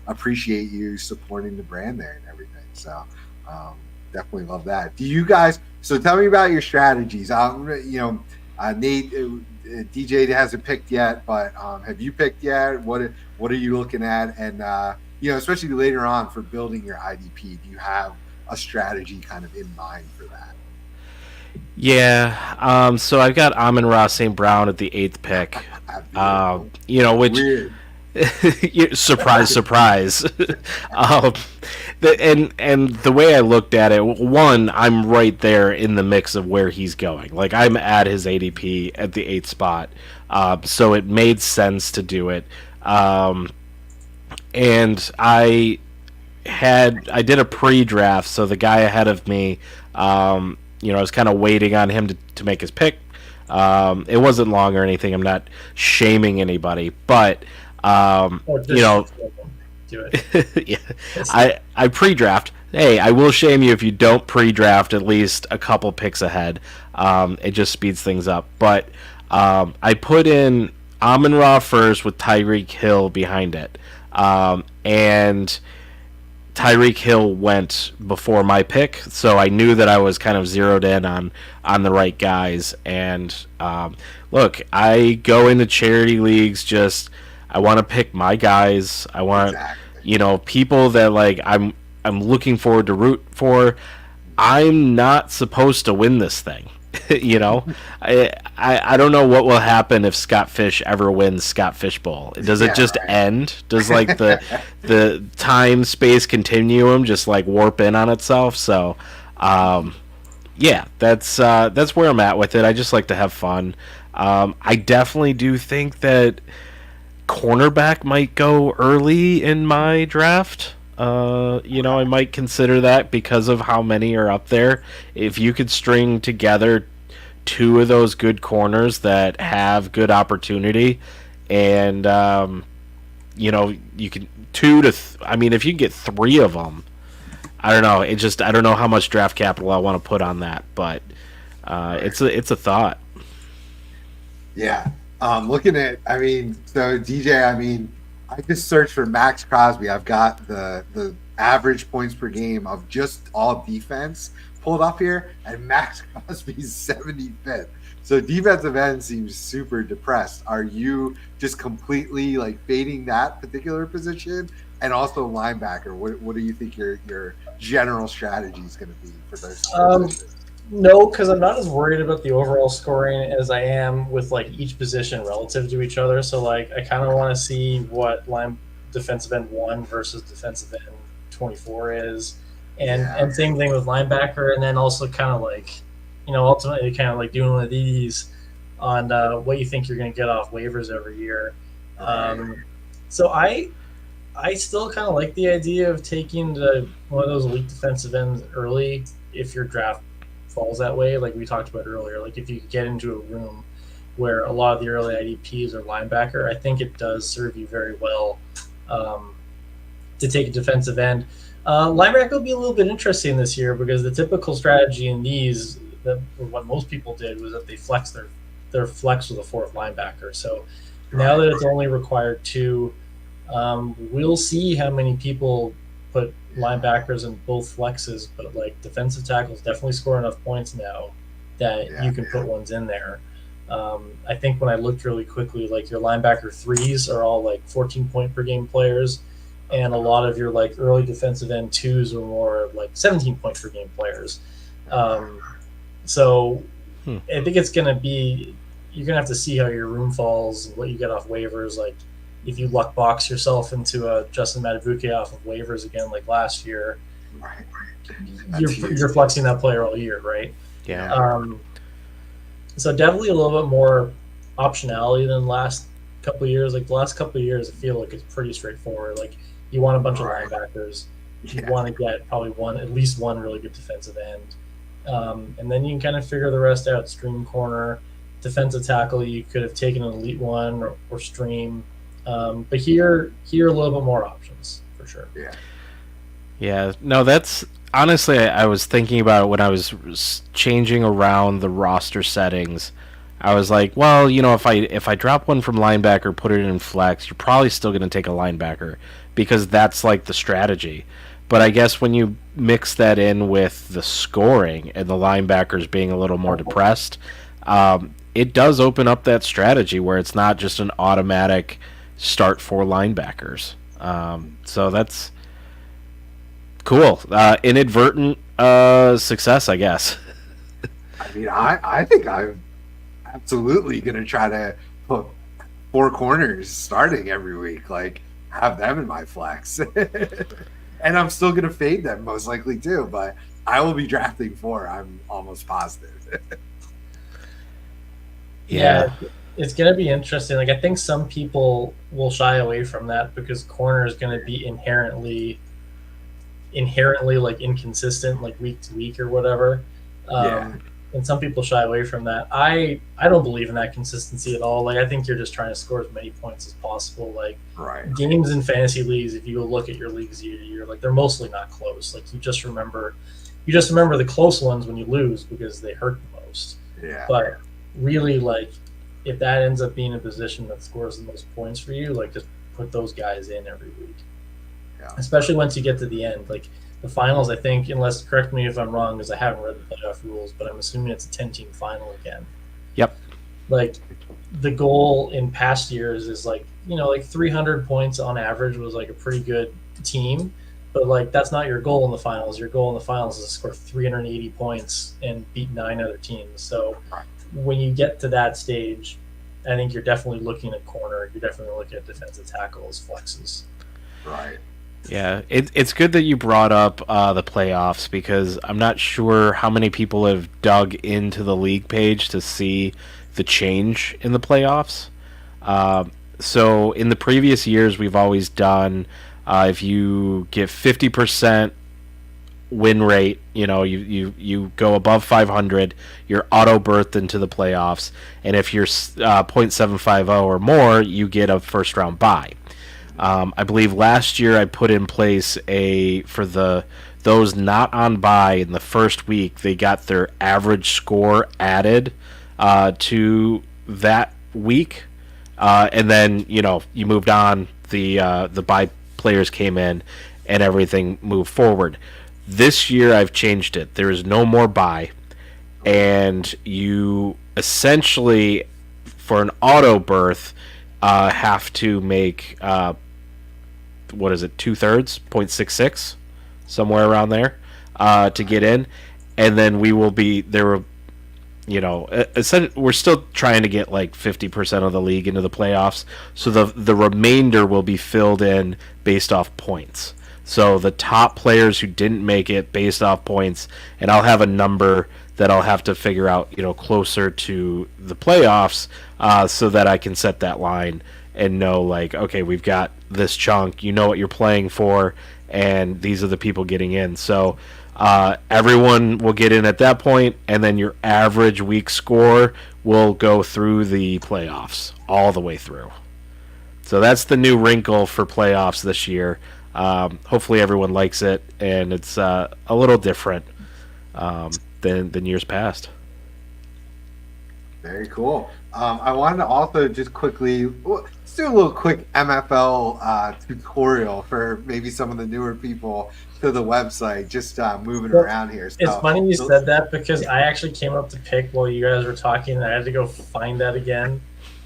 appreciate you supporting the brand there and everything. So definitely love that. Do you guys, so tell me about your strategies. Nate, DJ hasn't picked yet, but have you picked yet? What are you looking at? And especially later on for building your IDP, do you have a strategy kind of in mind for that? Yeah, so I've got Amon-Ra St. Brown at the 8th pick. Which weird. surprise. And the way I looked at it, one, I'm right there in the mix of where he's going. I'm at his ADP at the 8th spot, so it made sense to do it. And I did a pre-draft, so the guy ahead of me, I was kind of waiting on him to make his pick. It wasn't long or anything. I'm not shaming anybody, but do it. Yeah, I pre-draft. Hey, I will shame you if you don't pre-draft at least a couple picks ahead. It just speeds things up. But I put in Amon-Ra first with Tyreek Hill behind it, and Tyreek Hill went before my pick, so I knew that I was kind of zeroed in on the right guys. And look, I go into charity leagues I want to pick my guys. I want people that I'm looking forward to root for. I'm not supposed to win this thing. You know, I don't know what will happen if Scott Fish ever wins Scott Fish Bowl. Does it just end? Does like the time space continuum just like warp in on itself? So, yeah, that's where I'm at with it. I just like to have fun. I definitely do think that cornerback might go early in my draft. I might consider that because of how many are up there. If you could string together two of those good corners that have good opportunity, and you can if you can get three of them, I don't know. I don't know how much draft capital I want to put on that, but it's a thought. Yeah. Looking at, so DJ, I just searched for Max Crosby. I've got the average points per game of just all defense pulled up here, and Max Crosby's 75th. So defensive end seems super depressed. Are you just completely like fading that particular position? And also linebacker, what do you think your general strategy is going to be for those positions? No, because I'm not as worried about the overall scoring as I am with like each position relative to each other. So like I kind of want to see what defensive end 1 versus defensive end 24 is, and same thing with linebacker, and then also kind of like ultimately kind of like doing one of these on what you think you're going to get off waivers every year. So I still kind of like the idea of taking one of those elite defensive ends early if your draft falls that way, like we talked about earlier. Like if you get into a room where a lot of the early IDPs are linebacker, I think it does serve you very well to take a defensive end. Linebacker will be a little bit interesting this year because the typical strategy in these, what most people did, was that they flex their flex with a fourth linebacker. So now that it's only required 2, we'll see how many people put linebackers in both flexes, but like defensive tackles definitely score enough points now that you can put ones in there. I think when I looked really quickly, like your linebacker 3s are all like 14 point per game players, and a lot of your like early defensive end 2s are more like 17 point per game players. So I think it's going to be, you're going to have to see how your room falls and what you get off waivers. Like if you luck box yourself into a Justin Matabuke off of waivers again like last year, you're flexing that player all year, right? Yeah. So definitely a little bit more optionality than the last couple of years. Like the last couple of years, I feel like it's pretty straightforward. Like you want a bunch of linebackers, you want to get probably at least one really good defensive end, and then you can kind of figure the rest out. Stream corner, defensive tackle, you could have taken an elite one or stream. But here a little bit more options for sure. Yeah. No, that's honestly, I was thinking about it when I was changing around the roster settings. I was like, well, if I drop one from linebacker, put it in flex, you're probably still going to take a linebacker because that's like the strategy. But I guess when you mix that in with the scoring and the linebackers being a little more depressed, it does open up that strategy where it's not just an automatic start 4 linebackers. So that's cool. Inadvertent success, I guess. I think I'm absolutely going to try to put 4 corners starting every week, like have them in my flex. And I'm still going to fade them most likely too, but I will be drafting 4. I'm almost positive. Yeah. It's going to be interesting. Like I think some people will shy away from that because corner is going to be inherently like inconsistent, like week to week or whatever. And some people shy away from that. I don't believe in that consistency at all. Like I think you're just trying to score as many points as possible. Like games in fantasy leagues, if you go look at your leagues year to year, like they're mostly not close. Like you just remember the close ones when you lose because they hurt the most. But really, like if that ends up being a position that scores the most points for you, like just put those guys in every week. Especially once you get to the end. Like the finals, I think, unless correct me if I'm wrong, because I haven't read the playoff rules, but I'm assuming it's a 10-team final again. Yep. Like the goal in past years is like 300 points on average was like a pretty good team. But like that's not your goal in the finals. Your goal in the finals is to score 380 points and beat 9 other teams. So when you get to that stage, I think you're definitely looking at corner. You're definitely looking at defensive tackles, flexes. Right. Yeah, it's good that you brought up the playoffs, because I'm not sure how many people have dug into the league page to see the change in the playoffs. So in the previous years, we've always done, if you get 50% win rate, you go above 500, you're auto berthed into the playoffs, and if you're .750 or more, you get a first round bye. I believe last year I put in place for those not on bye in the first week, they got their average score added to that week, and then you moved on. The bye players came in, and everything moved forward. This year I've changed it. There is no more bye, and you essentially, for an auto berth, have to make 2/3, 0.66, somewhere around there, to get in, and then we will be there. We're still trying to get like 50% of the league into the playoffs, so the remainder will be filled in based off points. So the top players who didn't make it based off points, and I'll have a number that I'll have to figure out, closer to the playoffs, so that I can set that line and know, like, okay, we've got this chunk, what you're playing for, and these are the people getting in. So everyone will get in at that point, and then your average week score will go through the playoffs all the way through. So that's the new wrinkle for playoffs this year. Hopefully everyone likes it, and it's a little different than years past. Very cool. I wanted to also just quickly let's do a little quick MFL tutorial for maybe some of the newer people to the website, just moving around here. So, it's funny you said that, because I actually came up to pick while you guys were talking, and I had to go find that again.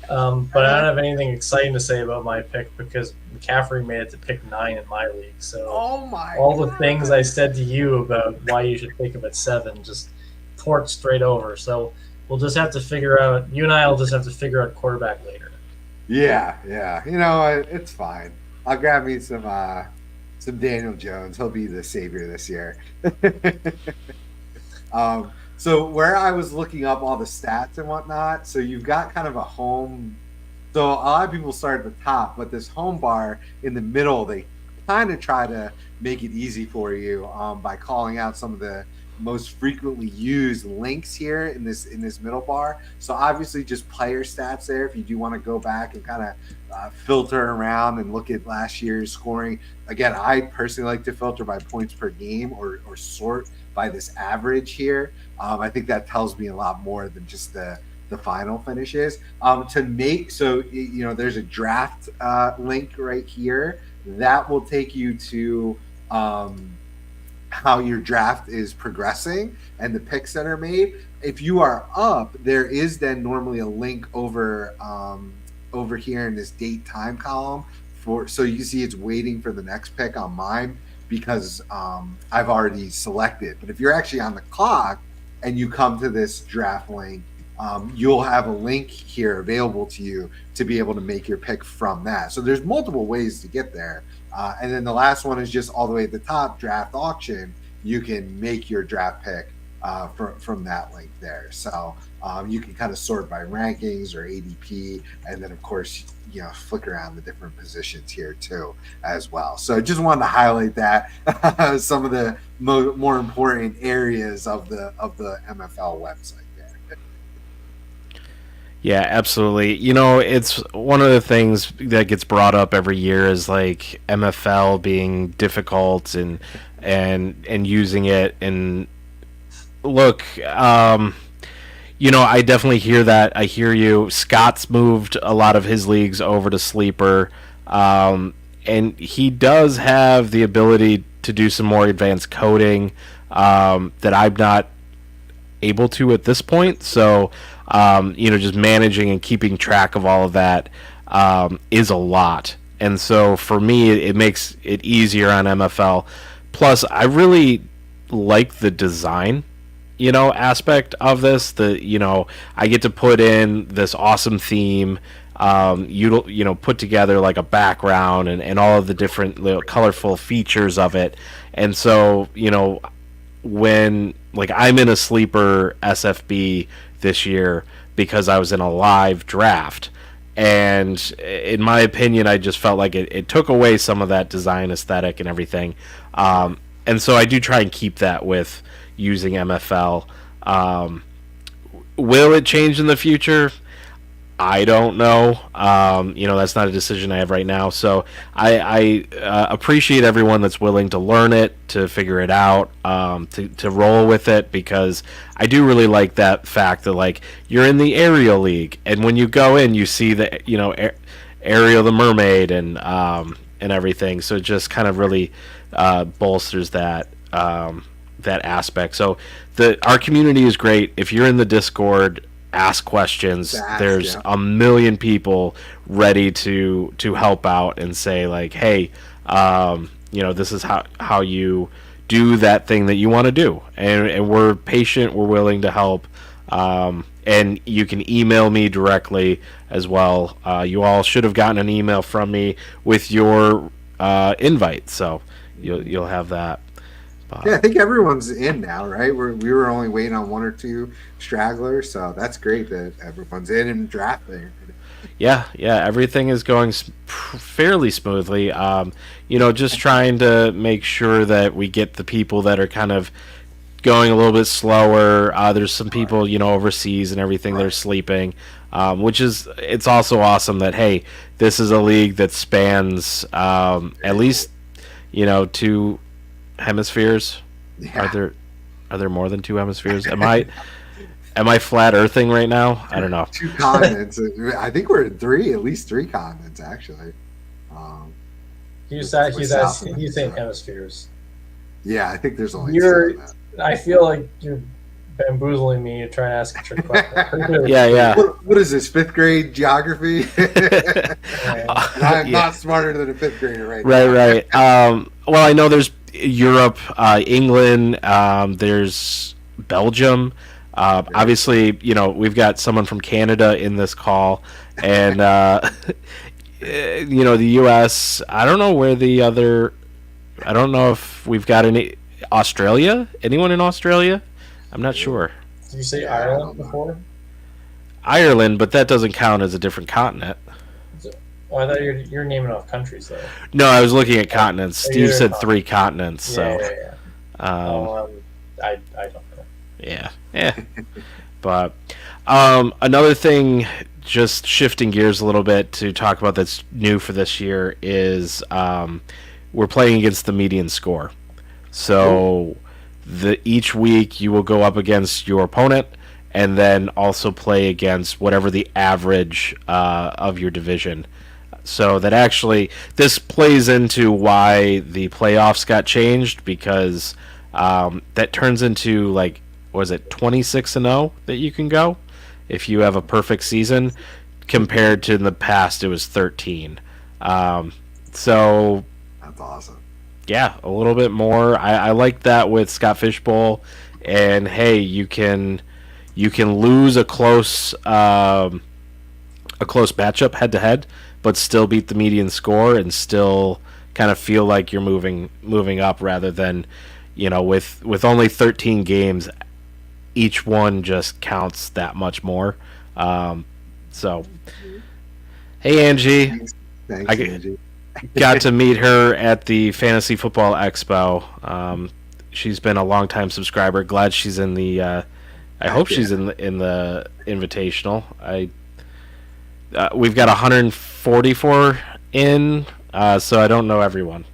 But I don't have anything exciting to say about my pick, because McCaffrey made it to pick 9 in my league. So all the things I said to you about why you should pick him at 7 just torched straight over. So we'll just have to figure out. You and I will just have to figure out quarterback later. Yeah. It's fine. I'll grab me some Daniel Jones. He'll be the savior this year. So where I was looking up all the stats and whatnot, so you've got kind of a home. So a lot of people start at the top, but this home bar in the middle, they kind of try to make it easy for you by calling out some of the most frequently used links here in this middle bar. So obviously just player stats there if you do want to go back and kind of filter around and look at last year's scoring. Again, I personally like to filter by points per game or sort by this average here. I think that tells me a lot more than just the final finishes. There's a draft link right here that will take you to how your draft is progressing and the picks that are made. If you are up, there is then normally a link over here in this date time column so you see it's waiting for the next pick on mine, because I've already selected. But if you're actually on the clock and you come to this draft link, you'll have a link here available to you to be able to make your pick from that. So there's multiple ways to get there. And then the last one is just all the way at the top, draft auction. You can make your draft pick from that link there. So you can kind of sort by rankings or ADP, and then of course flick around the different positions here too as well. So I just wanted to highlight that some of the more important areas of the MFL website there. Yeah, absolutely. It's one of the things that gets brought up every year is like MFL being difficult and using it. And look, I definitely hear that. I hear you. Scott's moved a lot of his leagues over to Sleeper, and he does have the ability to do some more advanced coding that I'm not able to at this point. So, just managing and keeping track of all of that is a lot And so for me, it makes it easier on MFL. Plus, I really like the design, aspect of this. I get to put in this awesome theme, put together like a background and all of the different colorful features of it. And so, when like I'm in a sleeper SFB this year because I was in a live draft. And in my opinion, I just felt like it took away some of that design aesthetic and everything. And so I do try and keep that with using MFL. Will it change in the future? I don't know. That's not a decision I have right now. So I appreciate everyone that's willing to learn it, to figure it out, to roll with it, because I do really like that fact that like you're in the Aerial League, and when you go in, you see the Ariel the Mermaid and everything. So it just kind of really bolsters that aspect. So our community is great. If you're in the Discord, ask questions. There's a million people ready to help out and say like, hey, this is how you do that thing that you want to do, and we're patient, we're willing to help. And you can email me directly as well. You all should have gotten an email from me with your invite, so you'll have that. Yeah, I think everyone's in now, right? We were only waiting on one or two stragglers, so that's great that everyone's in and drafting. Yeah, everything is going fairly smoothly. Just trying to make sure that we get the people that are kind of going a little bit slower. There's some people, overseas and everything that are sleeping, it's also awesome that, hey, this is a league that spans at least, 2 hemispheres. Yeah. Are there more than 2 hemispheres? Am I flat earthing right now? I don't know. 2 continents. I think we're in at least three continents actually. He's saying hemispheres. Yeah, I think there's only I feel like you're bamboozling me to try and ask a trick question. Yeah. What is this, 5th grade geography? I'm not smarter than a 5th grader right now. Right. Well, I know there's Europe, England, there's Belgium. Obviously, we've got someone from Canada in this call, and the U.S. I don't know where the other. I don't know if we've got any Australia. Anyone in Australia? I'm not sure. Did you say Ireland before? Ireland, but that doesn't count as a different continent. Oh, I thought you're naming off countries though. No, I was looking at continents. Steve said 3 continents. So, yeah. I don't know. Yeah. But another thing, just shifting gears a little bit to talk about that's new for this year is we're playing against the median score. So each week you will go up against your opponent and then also play against whatever the average of your division. So that actually, this plays into why the playoffs got changed, because that turns into like, was it 26-0 that you can go if you have a perfect season, compared to in the past it was 13. So that's awesome. Yeah, a little bit more. I like that with Scott Fishbowl, and hey, you can lose a close matchup head to head, but still beat the median score and still kind of feel like you're moving up, rather than, with only 13 games, each one just counts that much more. So, hey Angie, thanks Angie. Got to meet her at the Fantasy Football Expo. She's been a long-time subscriber. Glad she's in the. I hope she's in the Invitational. We've got 144 in, so I don't know everyone.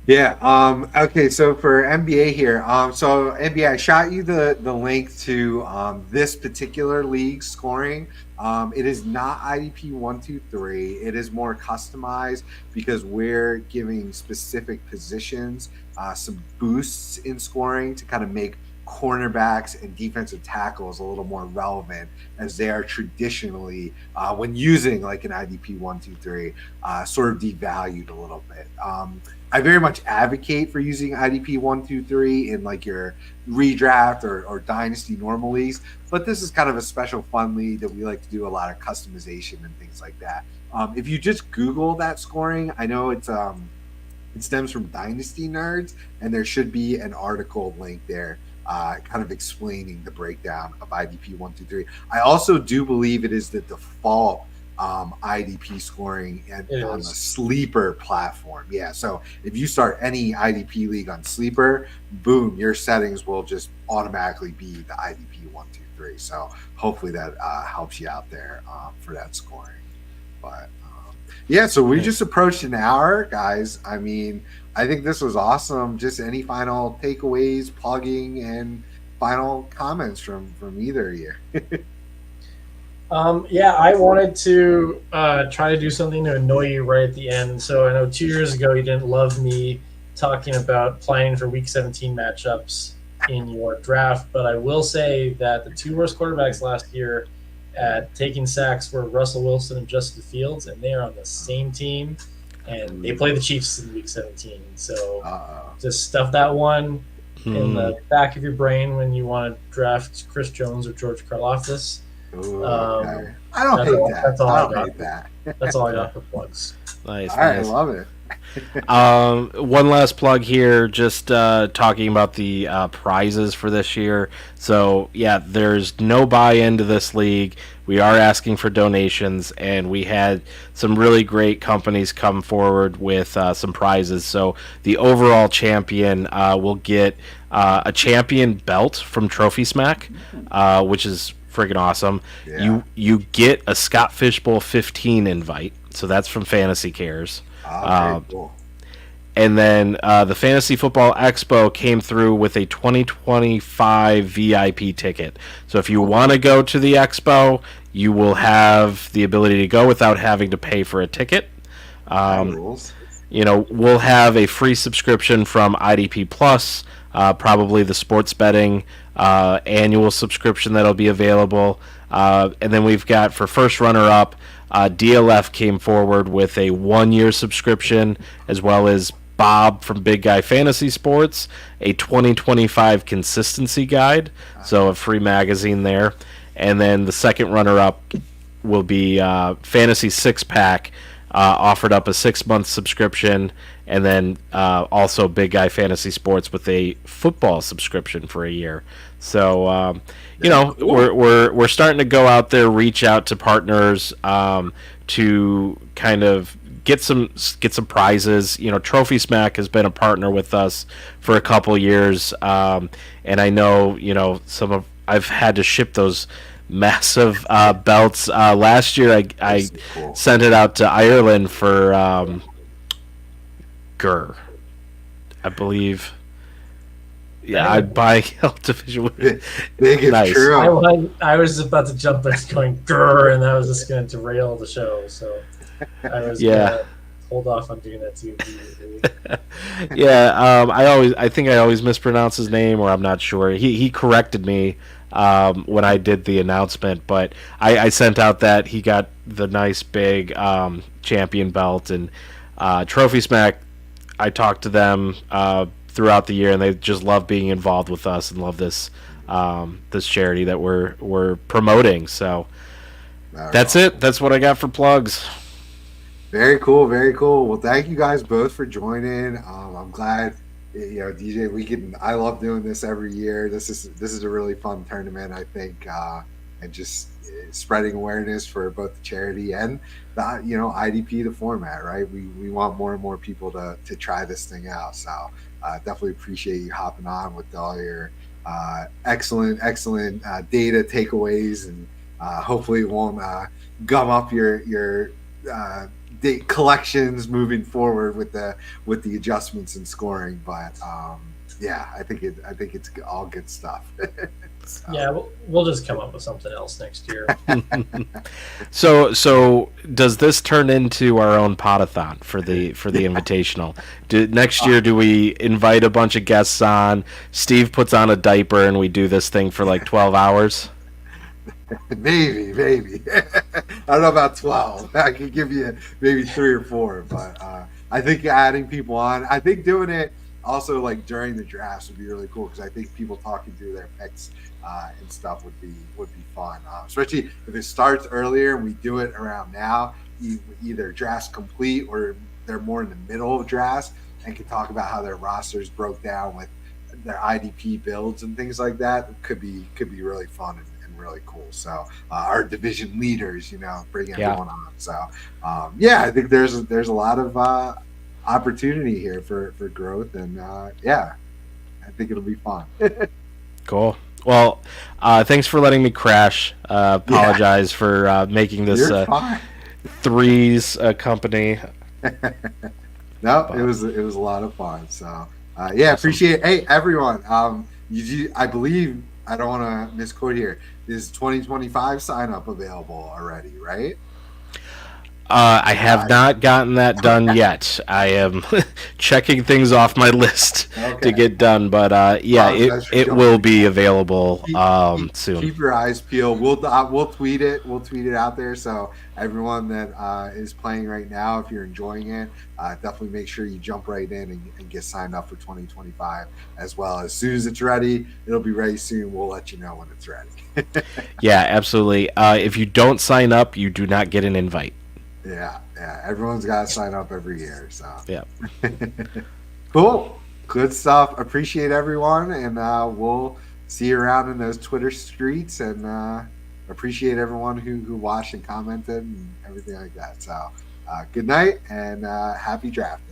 Yeah. Okay. So for NBA here, so NBA, I shot you the link to this particular league scoring. It is not IDP 123. It is more customized because we're giving specific positions some boosts in scoring to kind of make cornerbacks and defensive tackles a little more relevant, as they are traditionally, when using like an IDP 1-2-3, sort of devalued a little bit. I very much advocate for using IDP 1-2-3 in like your redraft or dynasty normal leagues, but this is kind of a special fun league that we like to do a lot of customization and things like that. If you just Google that scoring, I know it stems from Dynasty Nerds, and there should be an article link there kind of explaining the breakdown of IDP 1-2-3. I also do believe it is the default IDP scoring on the Sleeper platform. Yeah, so if you start any IDP league on Sleeper, boom, your settings will just automatically be the IDP 1-2-3. So hopefully that helps you out there for that scoring. But yeah, so we just approached an hour, guys. I mean, I think this was awesome. Just any final takeaways, plugging, and final comments from either of you. Yeah, I wanted to try to do something to annoy you right at the end. So I know 2 years ago you didn't love me talking about planning for Week 17 matchups in your draft, but I will say that the two worst quarterbacks last year at taking sacks were Russell Wilson and Justin Fields, and they are on the same team, and they play the Chiefs in Week 17. So just stuff that one in the back of your brain when you want to draft Chris Jones or George Karlaftis. Ooh, okay. I don't hate that. That's all I I don't got. hate that. That's all I got for plugs. Nice. All right, I love it. One last plug here, just talking about the prizes for this year. So, yeah, there's no buy-in to this league. We are asking for donations, and we had some really great companies come forward with some prizes. So the overall champion will get a champion belt from Trophy Smack, which is freaking awesome. Yeah. You get a Scott Fishbowl 15 invite, so that's from Fantasy Cares. Very cool. And then the Fantasy Football Expo came through with a 2025 VIP ticket. So if you want to go to the Expo, you will have the ability to go without having to pay for a ticket. Rules. You know, we'll have a free subscription from IDP Plus, probably the sports betting annual subscription that'll be available. And then we've got, for first runner-up, DLF came forward with a 1-year subscription, as well as Bob from Big Guy Fantasy Sports, a 2025 consistency guide, so a free magazine there. And then the second runner-up will be Fantasy Six Pack, offered up a 6-month subscription, and then also Big Guy Fantasy Sports with a football subscription for a year. So you know, we're starting to go out there, reach out to partners to kind of get some prizes. You know, Trophy Smack has been a partner with us for a couple years, and I know, you know, I've had to ship those massive belts. Last year I cool. sent it out to Ireland for Gur, I believe. Yeah, I'd buy Division. Big is Nice. true. I was about to jump in going grrr, and that was just going to derail the show. So I was gonna hold off on doing that too. Yeah, I think I always mispronounce his name, or I'm not sure. He corrected me when I did the announcement, but I sent out that he got the nice big champion belt, and Trophy Smack. I talked to them throughout the year, and they just love being involved with us and love this this charity that we're promoting. So that's it. That's what I got for plugs. Very cool, very cool. Well, thank you guys both for joining. I'm glad, you know, DJ. I love doing this every year. This is a really fun tournament, I think, and just spreading awareness for both the charity and the, you know, IDP, the format. Right, we want more and more people to try this thing out. So definitely appreciate you hopping on with all your excellent data takeaways, and hopefully it won't gum up your date collections moving forward with the adjustments and scoring. But yeah, I think it's all good stuff. Yeah, we'll just come up with something else next year. So does this turn into our own potathon for the Invitational? Next year, do we invite a bunch of guests on? Steve puts on a diaper and we do this thing for like 12 hours? Maybe. I don't know about 12. I could give you maybe 3 or 4, but I think adding people on, I think doing it also like during the drafts would be really cool, because I think people talking through their picks and stuff would be fun, especially if it starts earlier and we do it around now, either drafts complete or they're more in the middle of drafts and can talk about how their rosters broke down with their IDP builds and things like that. It could be really fun and really cool. So our division leaders, bring everyone on. So I think there's a lot of opportunity here for growth, and I think it'll be fun. Cool. Well, thanks for letting me crash. Apologize for making this threes company. No, it was a lot of fun. So awesome. Appreciate it. Hey, everyone. I believe, I don't want to misquote here, is 2025 sign up available already, right? I have not gotten that done yet. I am checking things off my list to get done, but it will be available soon. Keep your eyes peeled. We'll tweet it. We'll tweet it out there. So everyone that is playing right now, if you're enjoying it, definitely make sure you jump right in and get signed up for 2025 as well. As soon as it's ready, it'll be ready soon. We'll let you know when it's ready. Yeah, absolutely. If you don't sign up, you do not get an invite. Yeah. Everyone's got to sign up every year. So yeah. Cool. Good stuff. Appreciate everyone, and we'll see you around in those Twitter streets. And appreciate everyone who watched and commented and everything like that. So good night and happy drafting.